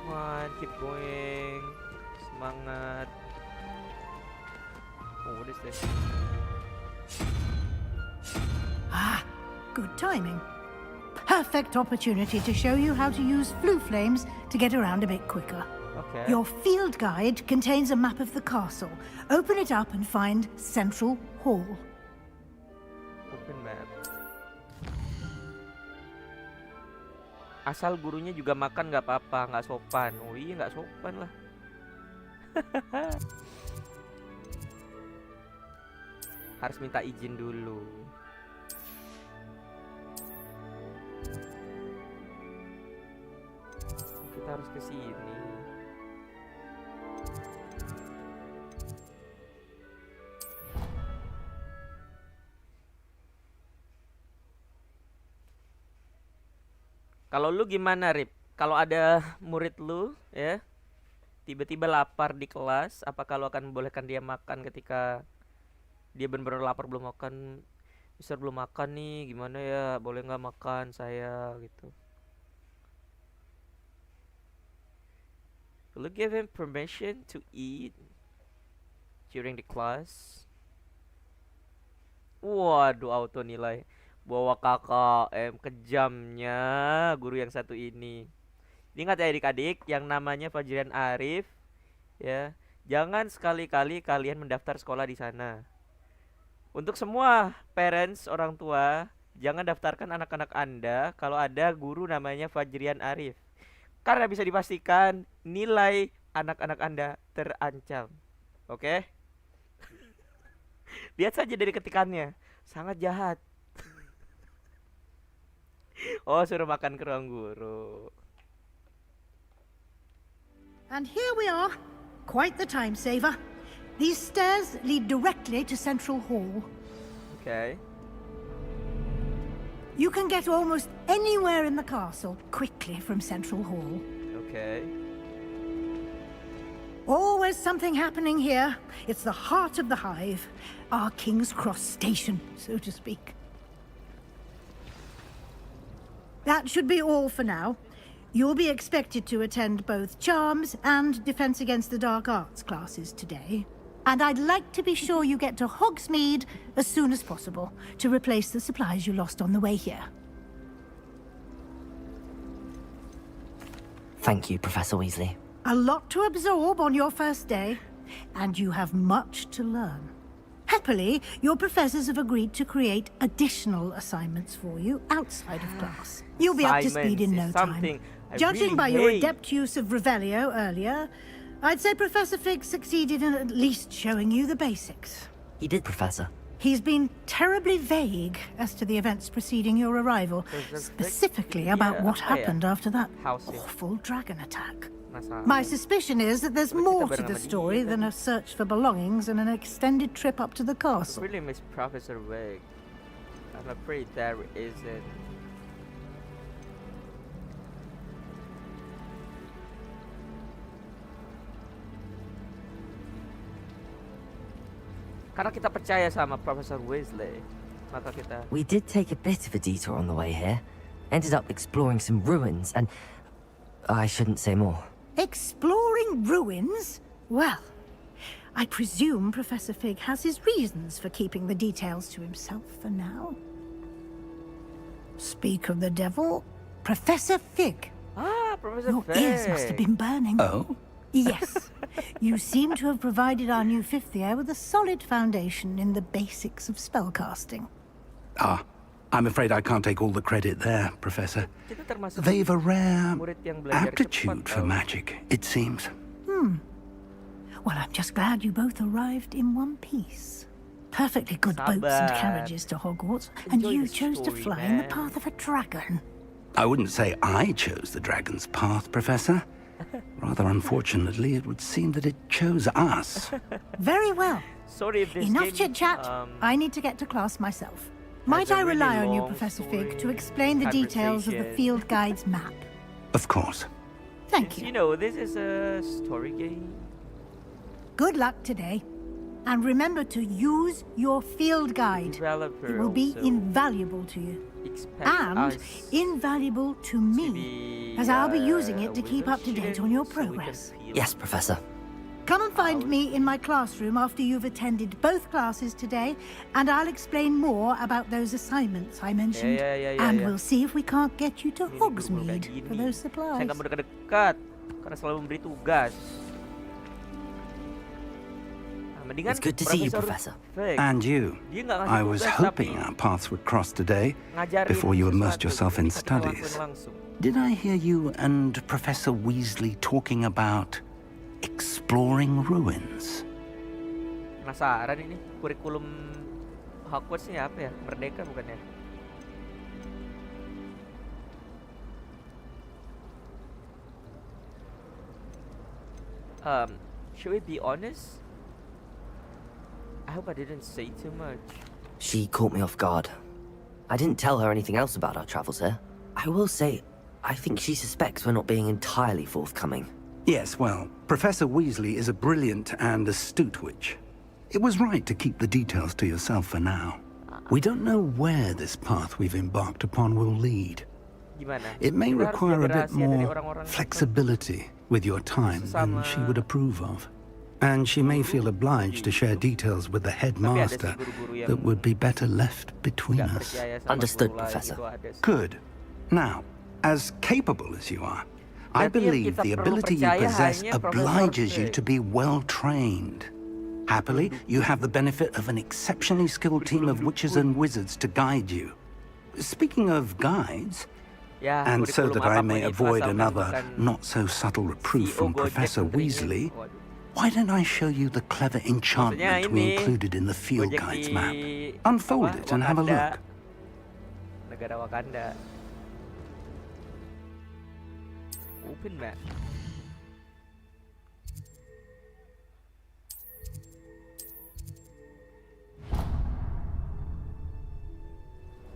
Come on, keep going. Semangat. Oh, what is this? Ah, good timing. Perfect opportunity to show you how to use flue flames to get around a bit quicker. Okay. Your field guide contains a map of the castle. Open it up and find Central Hall. Open map. Asal gurunya juga makan nggak apa-apa, nggak sopan. Oh iya nggak sopan lah. Harus minta izin dulu. Kita harus ke sini. Kalau lu gimana, Rip? Kalau ada murid lu ya tiba-tiba lapar di kelas, apakah lu akan membolehkan dia makan ketika dia benar-benar lapar belum makan? Mister belum makan nih, gimana ya? Boleh nggak makan saya gitu? Will you give him permission to eat during the class? Waduh, auto nilai. Bawa KKM, kejamnya guru yang satu ini. Ingat ya adik-adik, yang namanya Fajrian Arif ya, jangan sekali-kali kalian mendaftar sekolah di sana. Untuk semua parents, orang tua, jangan daftarkan anak-anak Anda kalau ada guru namanya Fajrian Arif. Karena bisa dipastikan nilai anak-anak Anda terancam. Oke? Lihat saja dari ketikannya, sangat jahat. Oh, suruh makan ke ruang guru. And here we are. Quite the time saver. These stairs lead directly to Central Hall. Okay. You can get almost anywhere in the castle quickly from Central Hall. Okay. Always something happening here. It's the heart of the hive. Our King's Cross station, so to speak. That should be all for now. You'll be expected to attend both Charms and Defense Against the Dark Arts classes today. And I'd like to be sure you get to Hogsmeade as soon as possible to replace the supplies you lost on the way here. Thank you, Professor Weasley. A lot to absorb on your first day, and you have much to learn. Happily, your professors have agreed to create additional assignments for you outside of class. You'll be up to speed in no time. Judging by your adept use of Revelio earlier, I'd say Professor Fig succeeded in at least showing you the basics. He did, Professor. He's been terribly vague as to the events preceding your arrival, specifically about what happened after that awful dragon attack. My suspicion is that there's more to the story than a search for belongings and an extended trip up to the castle. I really miss Professor Wig. I'm afraid there isn't. Karena kita percaya sama Professor Weasley, maka kita... We did take a bit of a detour on the way here. Ended up exploring some ruins and... I shouldn't say more. Exploring ruins? Well, I presume Professor Fig has his reasons for keeping the details to himself for now. Speak of the devil, Professor Fig. Ah, Professor Your Fig. ears must have been burning. Oh? Yes. You seem to have provided our new fifth year with a solid foundation in the basics of spellcasting. Ah, I'm afraid I can't take all the credit there, Professor. Kita termasuk They've a rare murid yang belajar aptitude cepat, for tau. magic, it seems. Well, I'm just glad you both arrived in one piece. Perfectly good boats and Sabar. carriages to Hogwarts, and Enjoy you the chose to story, fly in the man. path of a dragon. I wouldn't say I chose the dragon's path, Professor. Rather unfortunately, it would seem that it chose us. Very well. Sorry if this Enough game, chit-chat. I need to get to class myself. Might I really rely on you, long Professor Fig, story to explain the details of the conversation. field guide's map? Of course. Thank you. You know, this is a story game. Good luck today. And remember to use your field guide. Developer It will be also invaluable to you. expect And us invaluable to me, as I'll be using it to keep up to date on your progress. Yes, Professor. Come and find me in my classroom after you've attended both classes today, and I'll explain more about those assignments I mentioned. And we'll see if we can't get you to Hogsmeade for those Saya supplies. nggak mau dekat-dekat karena selalu memberi tugas. Mendingan It's good to see you, Professor. Fig, And you. dia nggak ngasih I was tugas, hoping tapi our paths would cross today ngajarin before you sesuatu, immersed yourself in jadi kita lakuin studies. langsung. Did I hear you and Professor Weasley talking about exploring ruins? Penasaran ini kurikulum Hogwarts ini apa ya? Merdeka bukan ya? Should we be honest? I hope I didn't say too much. She caught me off guard. I didn't tell her anything else about our travels here. I will say, I think she suspects we're not being entirely forthcoming. Yes, well, Professor Weasley is a brilliant and astute witch. It was right to keep the details to yourself for now. We don't know where this path we've embarked upon will lead. Gimana? It may Kita harus require a jaga bit rahasia dari more orang-orang flexibility with your time than she would approve of. And she may feel obliged to share details with the headmaster that would be better left between us. Understood, Professor. Good. Now, as capable as you are, I Berarti yang believe kita the perlu ability you percaya possess hanya Profesor obliges you Fig. to be well trained. Happily, you have the benefit of an exceptionally skilled team of witches and wizards to guide you. Speaking of guides, Ya, and so kurikulum that I may apapun itu avoid asalkan another bukan not-so-subtle reproof CEO from Gojek Professor menterinya. Weasley, Waduh. why don't I show you the clever enchantment we ini, included in the field Gojek guide's di map? Unfold apa, it and have a Wakanda. look. Negara Wakanda. Open map.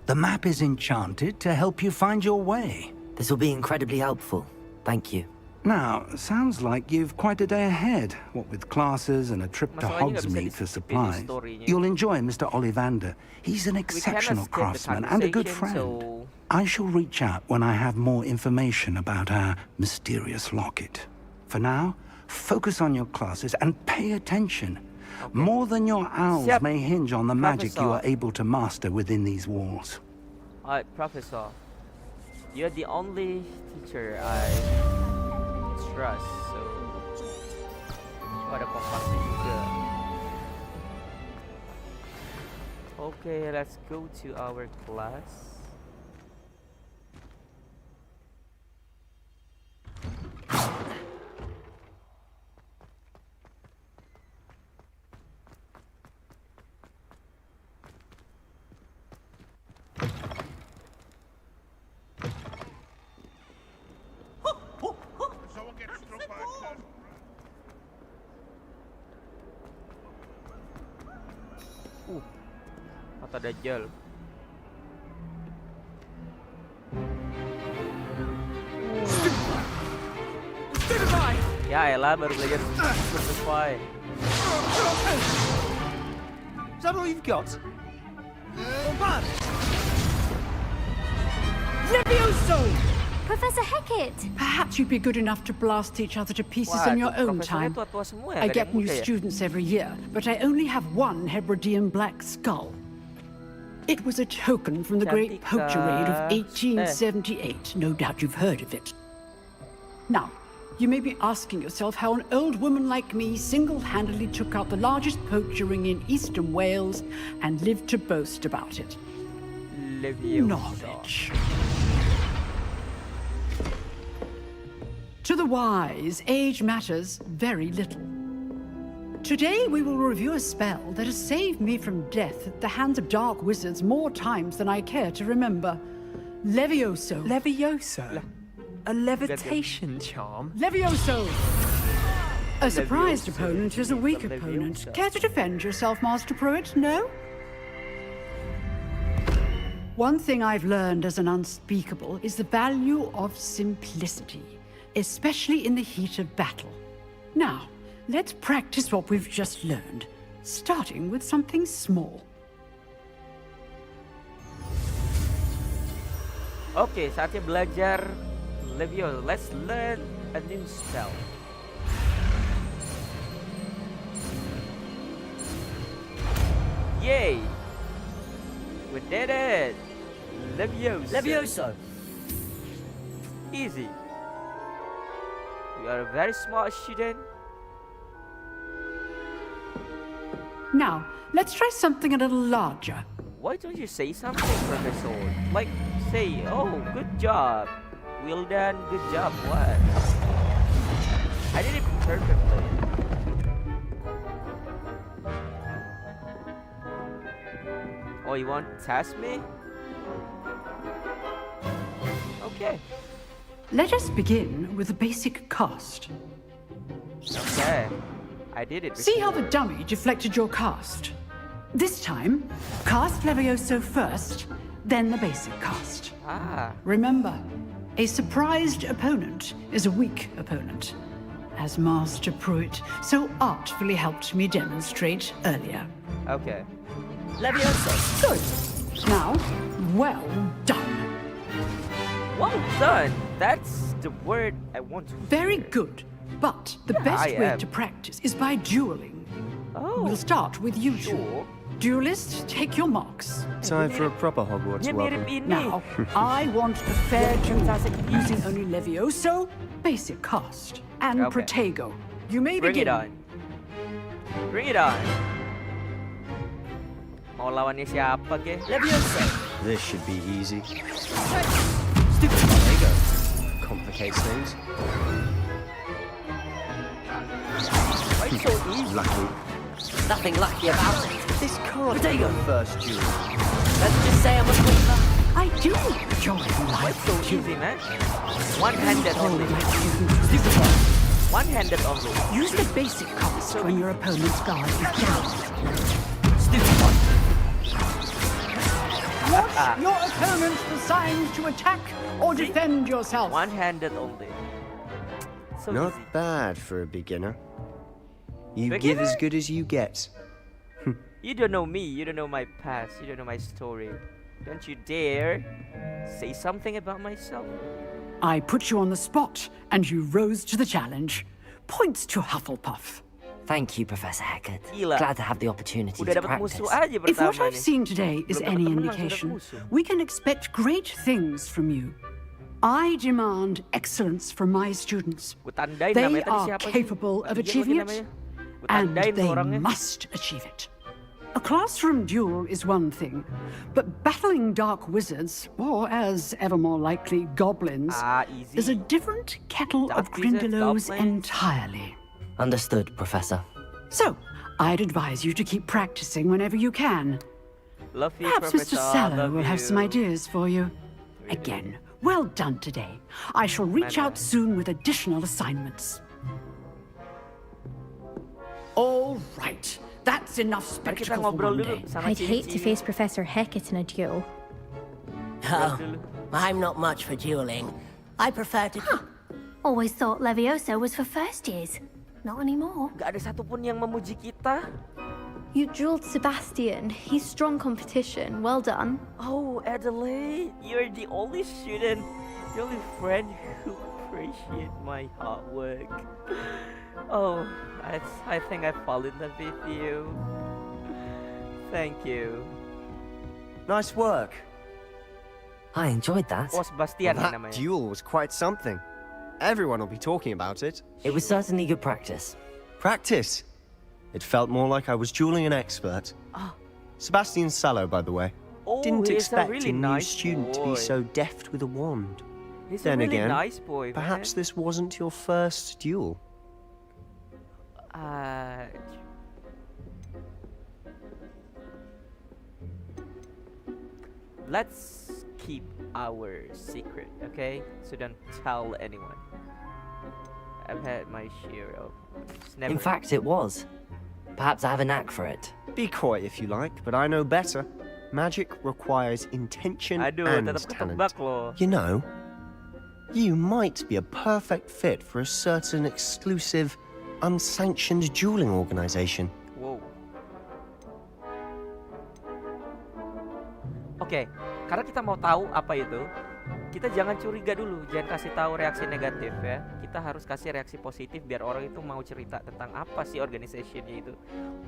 The map is enchanted to help you find your way. This will be incredibly helpful. Thank you. Now, sounds like you've quite a day ahead, what with classes and a trip to Masalahnya nggak bisa Hogsmeade for supplies. story-nya. You'll enjoy Mr. Ollivander. He's an We cannot exceptional skip the craftsman and a good friend. conversation, so I shall reach out when I have more information about our mysterious locket. For now, focus on your classes and pay attention. More than your owls Siap, may hinge on the magic you Professor. are able to master within these walls. Alright, Professor. You're the only teacher I trust, so ada kompasnya juga. Okay, let's go to our class. Mata Dajjal. Ya elah, baru belajar Stupefy. Is that all you've got? Levioso! Professor Hecat! Perhaps you'd be good enough to blast each other to pieces in your own time. Tua-tua semua ya, I nggak ada get yang new muda ya? students every year, but I only have one Hebridean black skull. It was a token from the great poacher raid of 1878. No doubt you've heard of it. Now, you may be asking yourself how an old woman like me single-handedly took out the largest poacher ring in eastern Wales and lived to boast about it. Knowledge. To the wise, age matters very little. Today we will review a spell that has saved me from death at the hands of dark wizards more times than I care to remember. Levioso. Levioso? A levitation charm? Levioso! A surprised opponent is a weak opponent. Care to defend yourself, Master Pruitt? No? One thing I've learned as an unspeakable is the value of simplicity, especially in the heat of battle. Now, let's practice what we've just learned, starting with something small. Oke, saatnya belajar Leviosa. Let's learn a new spell. Yay! We did it! Leviosa. Leviosa. Easy. You are a very smart student. Now, let's try something a little larger. Why don't you say something, Professor? Like, say, oh, good job. Well done, good job, what? I did it perfectly. Oh, you want to test me? Okay. Let us begin with a basic cast. Okay. I did it before. See how the dummy deflected your cast? This time, cast Levioso first, then the basic cast. Ah. Remember, a surprised opponent is a weak opponent, as Master Pruitt so artfully helped me demonstrate earlier. Okay. Leviosa. Good. Now, well done. Well done. That's the word I want to Very hear. good. But the Yeah, best I way am. to practice is by dueling. Oh. We'll start with you two. Sure. Duelists, take your marks. Time for a proper Hogwarts welcome. Now, I want a fair duel using only Levioso, basic cast, and Okay. Protego. You may Bring begin. it on. Bring it on. Mau lawannya siapa, ke? Leviosa. This should be easy. Stupid Protego. Complicates things. Why it's so easy? Lucky. Nothing lucky about it. This can't There be you the go. first duel. Let's just say I'm a quick learner. I do enjoy Why life it's so easy, man? One-handed all only. my students differ. One-handed only. Use the basic cast when your opponent's guard is down. Stupid one. Watch your opponent for signs to attack or defend yourself. One-handed only. So Not easy. bad for a beginner. You Beginner? give as good as you get. You don't know me. You don't know my past. You don't know my story. Don't you dare say something about myself. I put you on the spot, and you rose to the challenge. Points to Hufflepuff. Thank you, Professor Hecat. Gila. Glad to have the opportunity Udah to dapat practice. musuh aja If what pertama I've nih. seen today is Belum any dapat temen, langsung indication, dapat musuh. we can expect great things from you. I demand excellence from my students. Gue tandain They namanya tadi are siapa sih? capable of Iya, achieving lagi it, namanya. Gue and tandain they tuh orangnya. must achieve it. A classroom duel is one thing, but battling dark wizards, or as ever more likely, goblins, Easy. is a different kettle of Dark wizards, Grindylows goblins. entirely. Understood, Professor. So, I'd advise you to keep practicing whenever you can. Love you, Perhaps Professor. Mr. Sallow Love will have some you. ideas for you. Again, well done today. I shall reach out soon with additional assignments. All right. That's enough Mari kita spectacle for ngobrol one dulu day. sama I'd hate to Cici. face Professor Hecat in a duel. Oh, I'm not much for dueling. I prefer to... Always thought Leviosa was for first years. Not anymore. Gak ada satupun yang memuji kita. You drilled Sebastian. He's strong competition. Well done. Oh, Adelaide, you're the only student, the only friend who appreciates my hard work. Oh, I think I fall in love with you. Thank you. Nice work. I enjoyed that. Oh, Sebastian That namanya. duel was quite something. Everyone will be talking about it. It was certainly good practice. Practice. It felt more like I was dueling an expert. Sebastian Sallow, by the way. Oh, Didn't he's a expect really new nice student to boy. be so deft with a wand. He's Then a really again, nice boy, perhaps man. this wasn't your first duel. Let's keep our secret, okay? So don't tell anyone. I've had my share of. In fact, it was. Perhaps I have a knack for it. Be coy if you like, but I know better. Magic requires intention Aduh, and tetap talent. ketebak loh. You know, you might be a perfect fit for a certain exclusive, unsanctioned dueling organization. Wow. Oke, karena kita mau tahu apa itu, kita jangan curiga dulu, jangan kasih tahu reaksi negatif ya. Kita harus kasih reaksi positif biar orang itu mau cerita tentang apa sih organizationnya itu.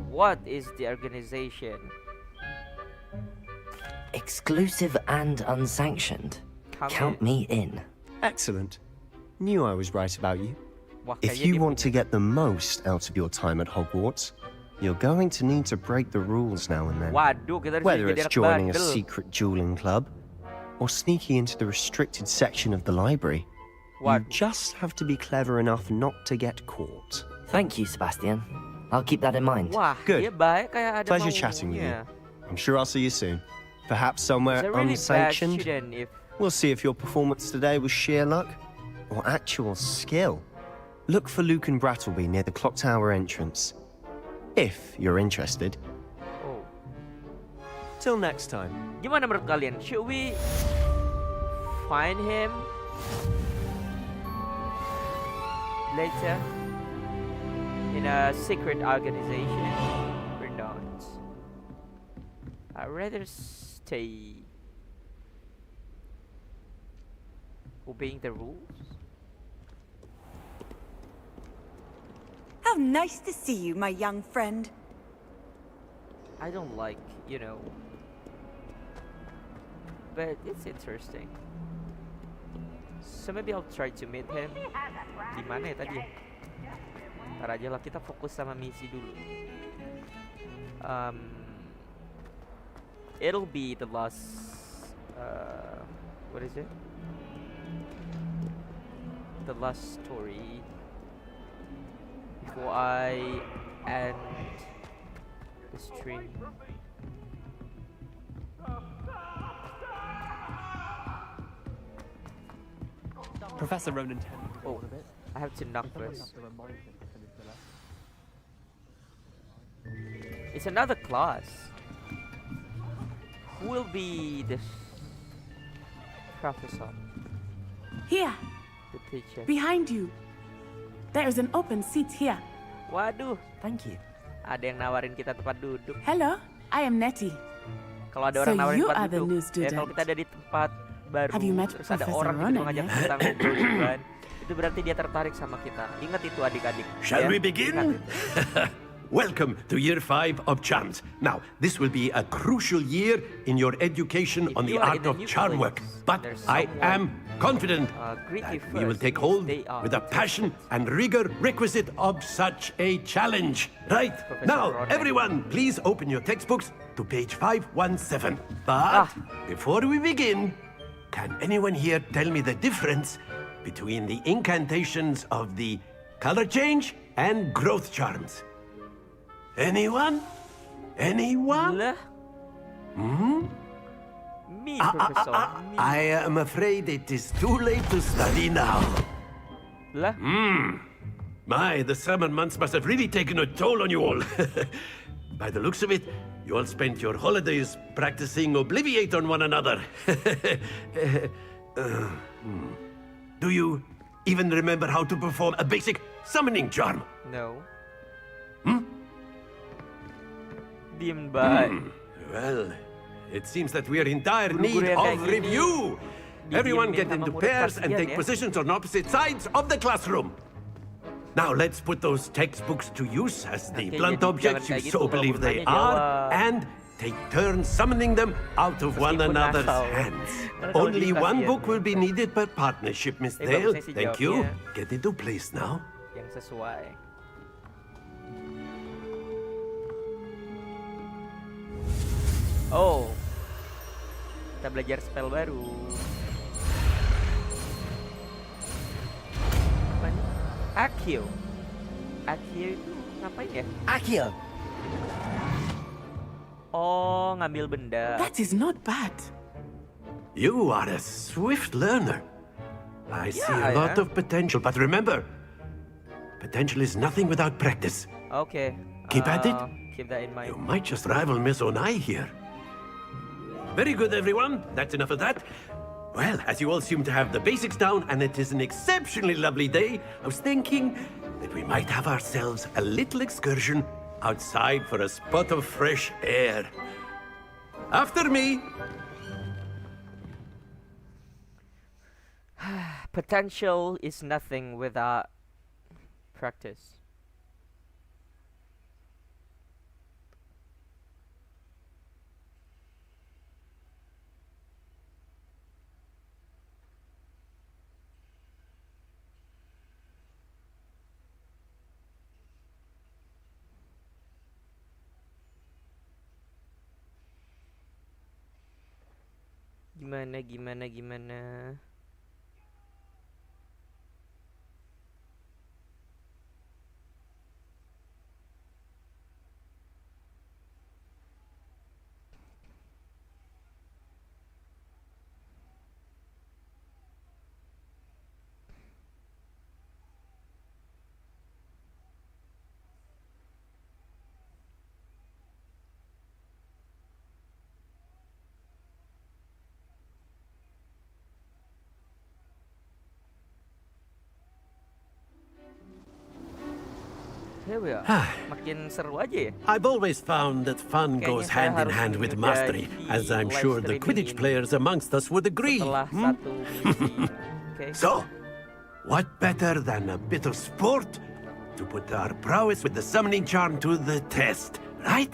What is the organization? Exclusive and unsanctioned. Count me in. Excellent. Knew I was right about you. Wah, If kayaknya you dia want punya- to get the most out of your time at Hogwarts, you're going to need to break the rules now and then. Waduh, kita harus Whether jadi it's anak joining a bandel. secret dueling club or sneaking into the restricted section of the library, you just have to be clever enough not to get caught. Thank you, Sebastian. I'll keep that in mind. Wah, Good. dia baik kayak ada Pleasure maunya. chatting with you. I'm sure I'll see you soon. Perhaps somewhere He's a really bad unsanctioned. student if We'll see if your performance today was sheer luck or actual skill. Look for Luke and Brattleby near the clock tower entrance. If you're interested. Oh. Till next time. Gimana menurut kalian? Should we find him later in a secret organization or not? I'd rather stay obeying the rules. How nice to see you, my young friend. I don't like, you know, but it's interesting. So maybe I'll try to meet him. Di mana ya tadi? Ntar aja lah, kita fokus sama misi dulu. It'll be the last. What is it? The last story before I end the stream. Professor Ronan. Oh, I have to knock first. It's another class. Who will be the professor? Here, The teacher. behind you. There is an open seat here. Waduh, thank you. Ada yang nawarin kita tempat duduk. Hello, I am Nettie. Kalau ada So orang nawarin you tempat are the duduk, new ya kalau student. kita ada di tempat baru, Have you met terus ada Professor orang gitu Ronan ngajak yet? kita ngobrol gitu kan, itu berarti dia tertarik sama kita. Ingat itu adik-adik. Shall ya? we Ingat begin? itu. Welcome to Year 5 of Charms. Now, this will be a crucial year in your education on the you are art in a of new charm work. But there's I am someone, confident greet you that we will first take means hold they are with the passion and rigor requisite of such a challenge. Right? Now, Ronan. everyone, please open your textbooks to page 517. But before we begin, can anyone here tell me the difference between the incantations of the color change and growth charms? Anyone? Anyone? Hmm? Me, Professor. Me. I am afraid it is too late to study now. Lah? My, the summer months must have really taken a toll on you all. By the looks of it, you all spent your holidays practicing Obliviate on one another. Do you even remember how to perform a basic summoning charm? No. Diem baik. Well, it seems that we are in dire need Guru-guru yang kayak of gini, review. Everyone get didiemin into sama murid pairs and kasihan take ya. positions on opposite sides of the classroom. Now let's put those textbooks to use as the Oke, blunt jadi objects you jangan kayak so gitu, kalau believe they bertanya are, jawab. and take turns summoning them out of one Meskipun another's nakal. hands. Karena kalau Only dikasih one ya. book will be needed per partnership, Miss Tapi Dale. bagusnya sih Thank you. jawabnya. Get into place now. Yang sesuai. Oh, kita belajar spell baru. Apa nih? Accio. Accio itu ngapain ya? Accio. Oh, ngambil benda. That is not bad. You are a swift learner. I see a Yeah, lot yeah. of potential, but remember, potential is nothing without practice. Oke. Keep at it. Keep that in mind. You might just rival Miss Onai here. Very good, everyone. That's enough of that. Well, as you all seem to have the basics down, and it is an exceptionally lovely day, I was thinking that we might have ourselves a little excursion outside for a spot of fresh air. After me. Potential is nothing without practice. Gimana? Here we are. Makin seru aja ya. I've always found that fun goes hand in hand with mastery, as I'm sure the Quidditch players amongst us would agree. So, what better than a bit of sport to put our prowess with the summoning charm to the test, right?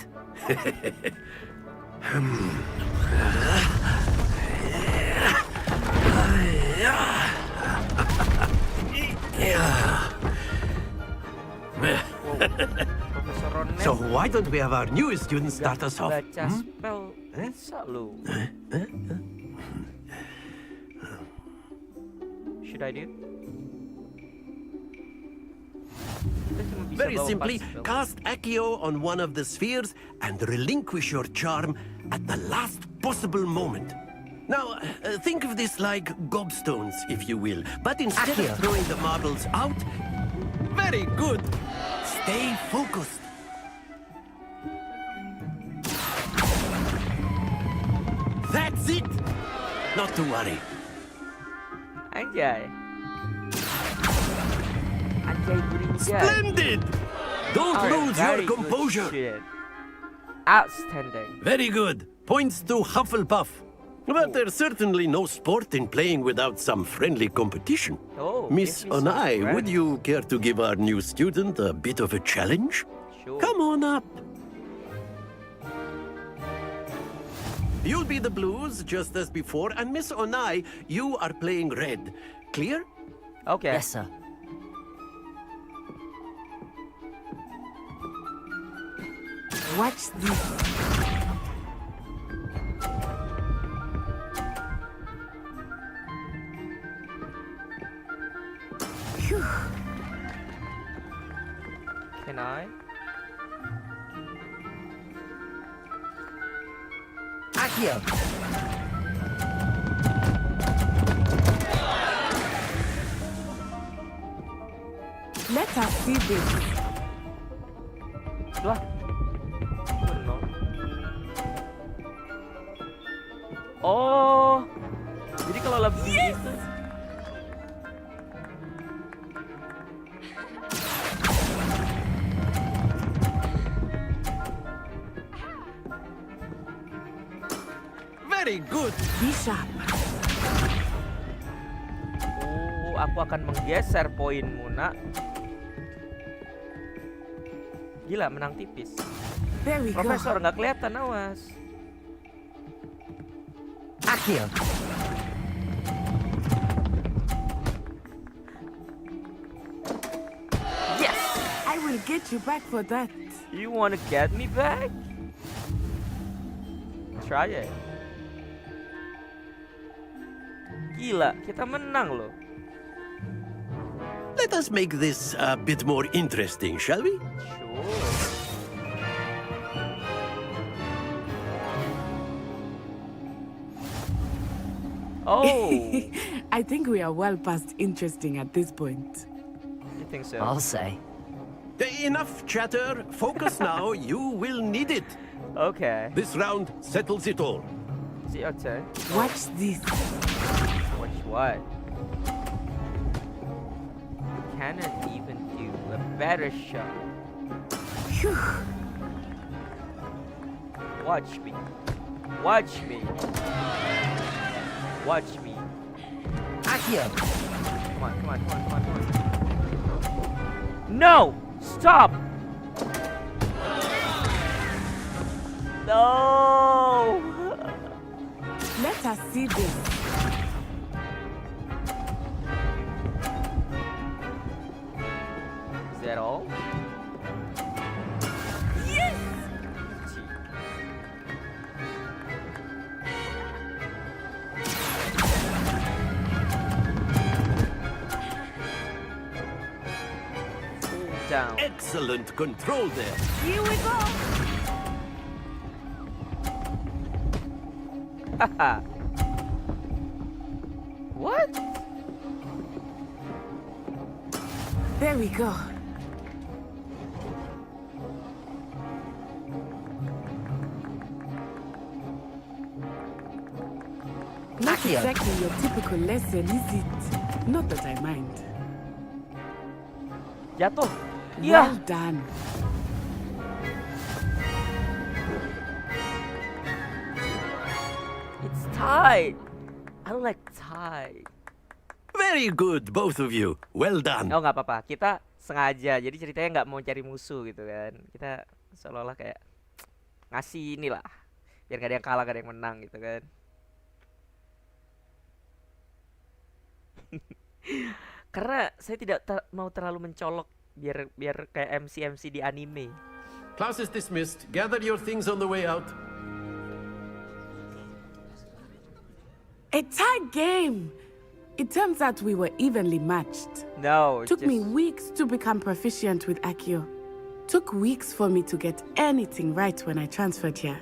So why don't we have our newest students start us off? Baca spell bisa lu. Should I do? Very simply, cast Accio on one of the spheres and relinquish your charm at the last possible moment. Now, think of this like gobstones, if you will. But instead of throwing the marbles out, very good. Stay focused. That's it. Not to worry. Anjay. Anjay Gurinjay. Splendid! Don't lose your composure. Outstanding. Very good. Points to Hufflepuff. But there's certainly no sport in playing without some friendly competition. Miss Onai, would you care to give our new student a bit of a challenge? Sure. Come on up. You'll be the blues, just as before, and Miss Onai, you are playing red. Clear? Okay. Yes, sir. Watch this. Can I? Accio. Let us see this. Lah. Oh. Jadi kalau lebih itu Very good. Bisa. Oh, aku akan menggeser poinmu, nak. Gila, menang tipis. Profesor nggak kelihatan, awas. Accio. Yes! I will get you back for that. You wanna get me back? Try it. Gila, kita menang loh. Let us make this a bit more interesting, shall we? Sure. Oh. I think we are well past interesting at this point. You think so? I'll say. Enough chatter. Focus now. You will need it. Okay. This round settles it all. Is it your turn? Watch this. Watch what? You cannot even do a better shot. Phew. Watch me. Watch me. Watch me. Accio! Come on, come on, come on, come on, come on. No! Stop! No! Let us see this. Is that all? Yes! Down. Excellent control there. Here we go. Haha. What? There we go. Not Accio. exactly your typical lesson, is it? Not that I mind. Jatuh. Well done. It's tied. I don't like tied. Very good, both of you. Well done. Oh, nggak apa-apa. Kita sengaja. Jadi ceritanya nggak mau cari musuh gitu kan. Kita seolah-olah kayak ngasih inilah. Biar gak ada yang kalah, gak ada yang menang gitu kan. Karena saya tidak mau terlalu mencolok biar kayak MC di anime. Class is dismissed. Gather your things on the way out. A tie game. It turns out we were evenly matched. No, Took me weeks to become proficient with Accio. Took weeks for me to get anything right when I transferred here.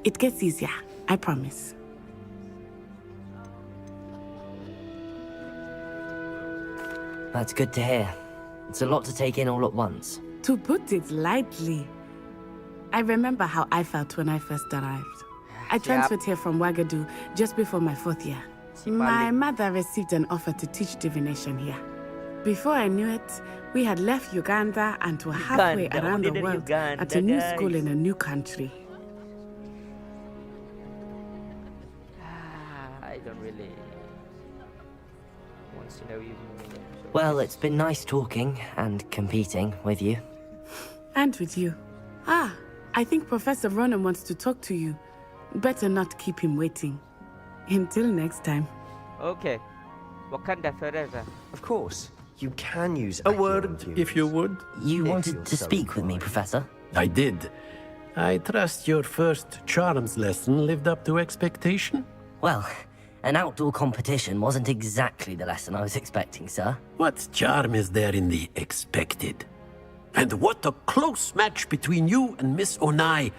It gets easier, I promise. That's good to hear. It's a lot to take in all at once. To put it lightly, I remember how I felt when I first arrived. I transferred here from Wagadu just before my 4th year. My mother received an offer to teach divination here. Before I knew it, we had left Uganda and were halfway around the world at a new school in a new country. I don't really want to know you more. Well, it's been nice talking and competing with you. And with you. I think Professor Ronan wants to talk to you. Better not keep him waiting. Until next time. Okay. Wakanda forever. Of course. You can use a word, if you would. You wanted to speak with me, Professor? I did. I trust your first charms lesson lived up to expectation? Well, an outdoor competition wasn't exactly the lesson I was expecting, sir. What charm is there in the expected? And what a close match between you and Miss Onai.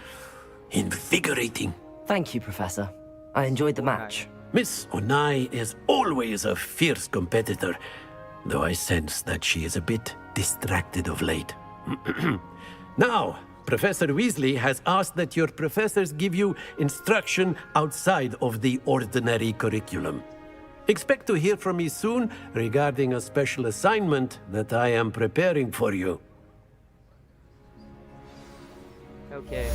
Invigorating. Thank you, Professor. I enjoyed the match. Miss Onai is always a fierce competitor, though I sense that she is a bit distracted of late. Now, Professor Weasley has asked that your professors give you instruction outside of the ordinary curriculum. Expect to hear from me soon regarding a special assignment that I am preparing for you. Okay.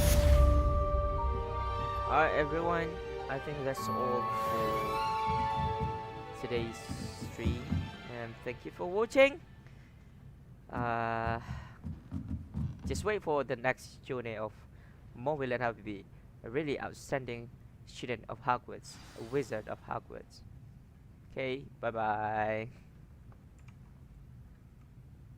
Alright, everyone. I think that's all for today's stream. And thank you for watching. Just wait for the next Q&A of Mo Will and How to Be a really outstanding student of Hogwarts, a wizard of Hogwarts. Okay, bye bye.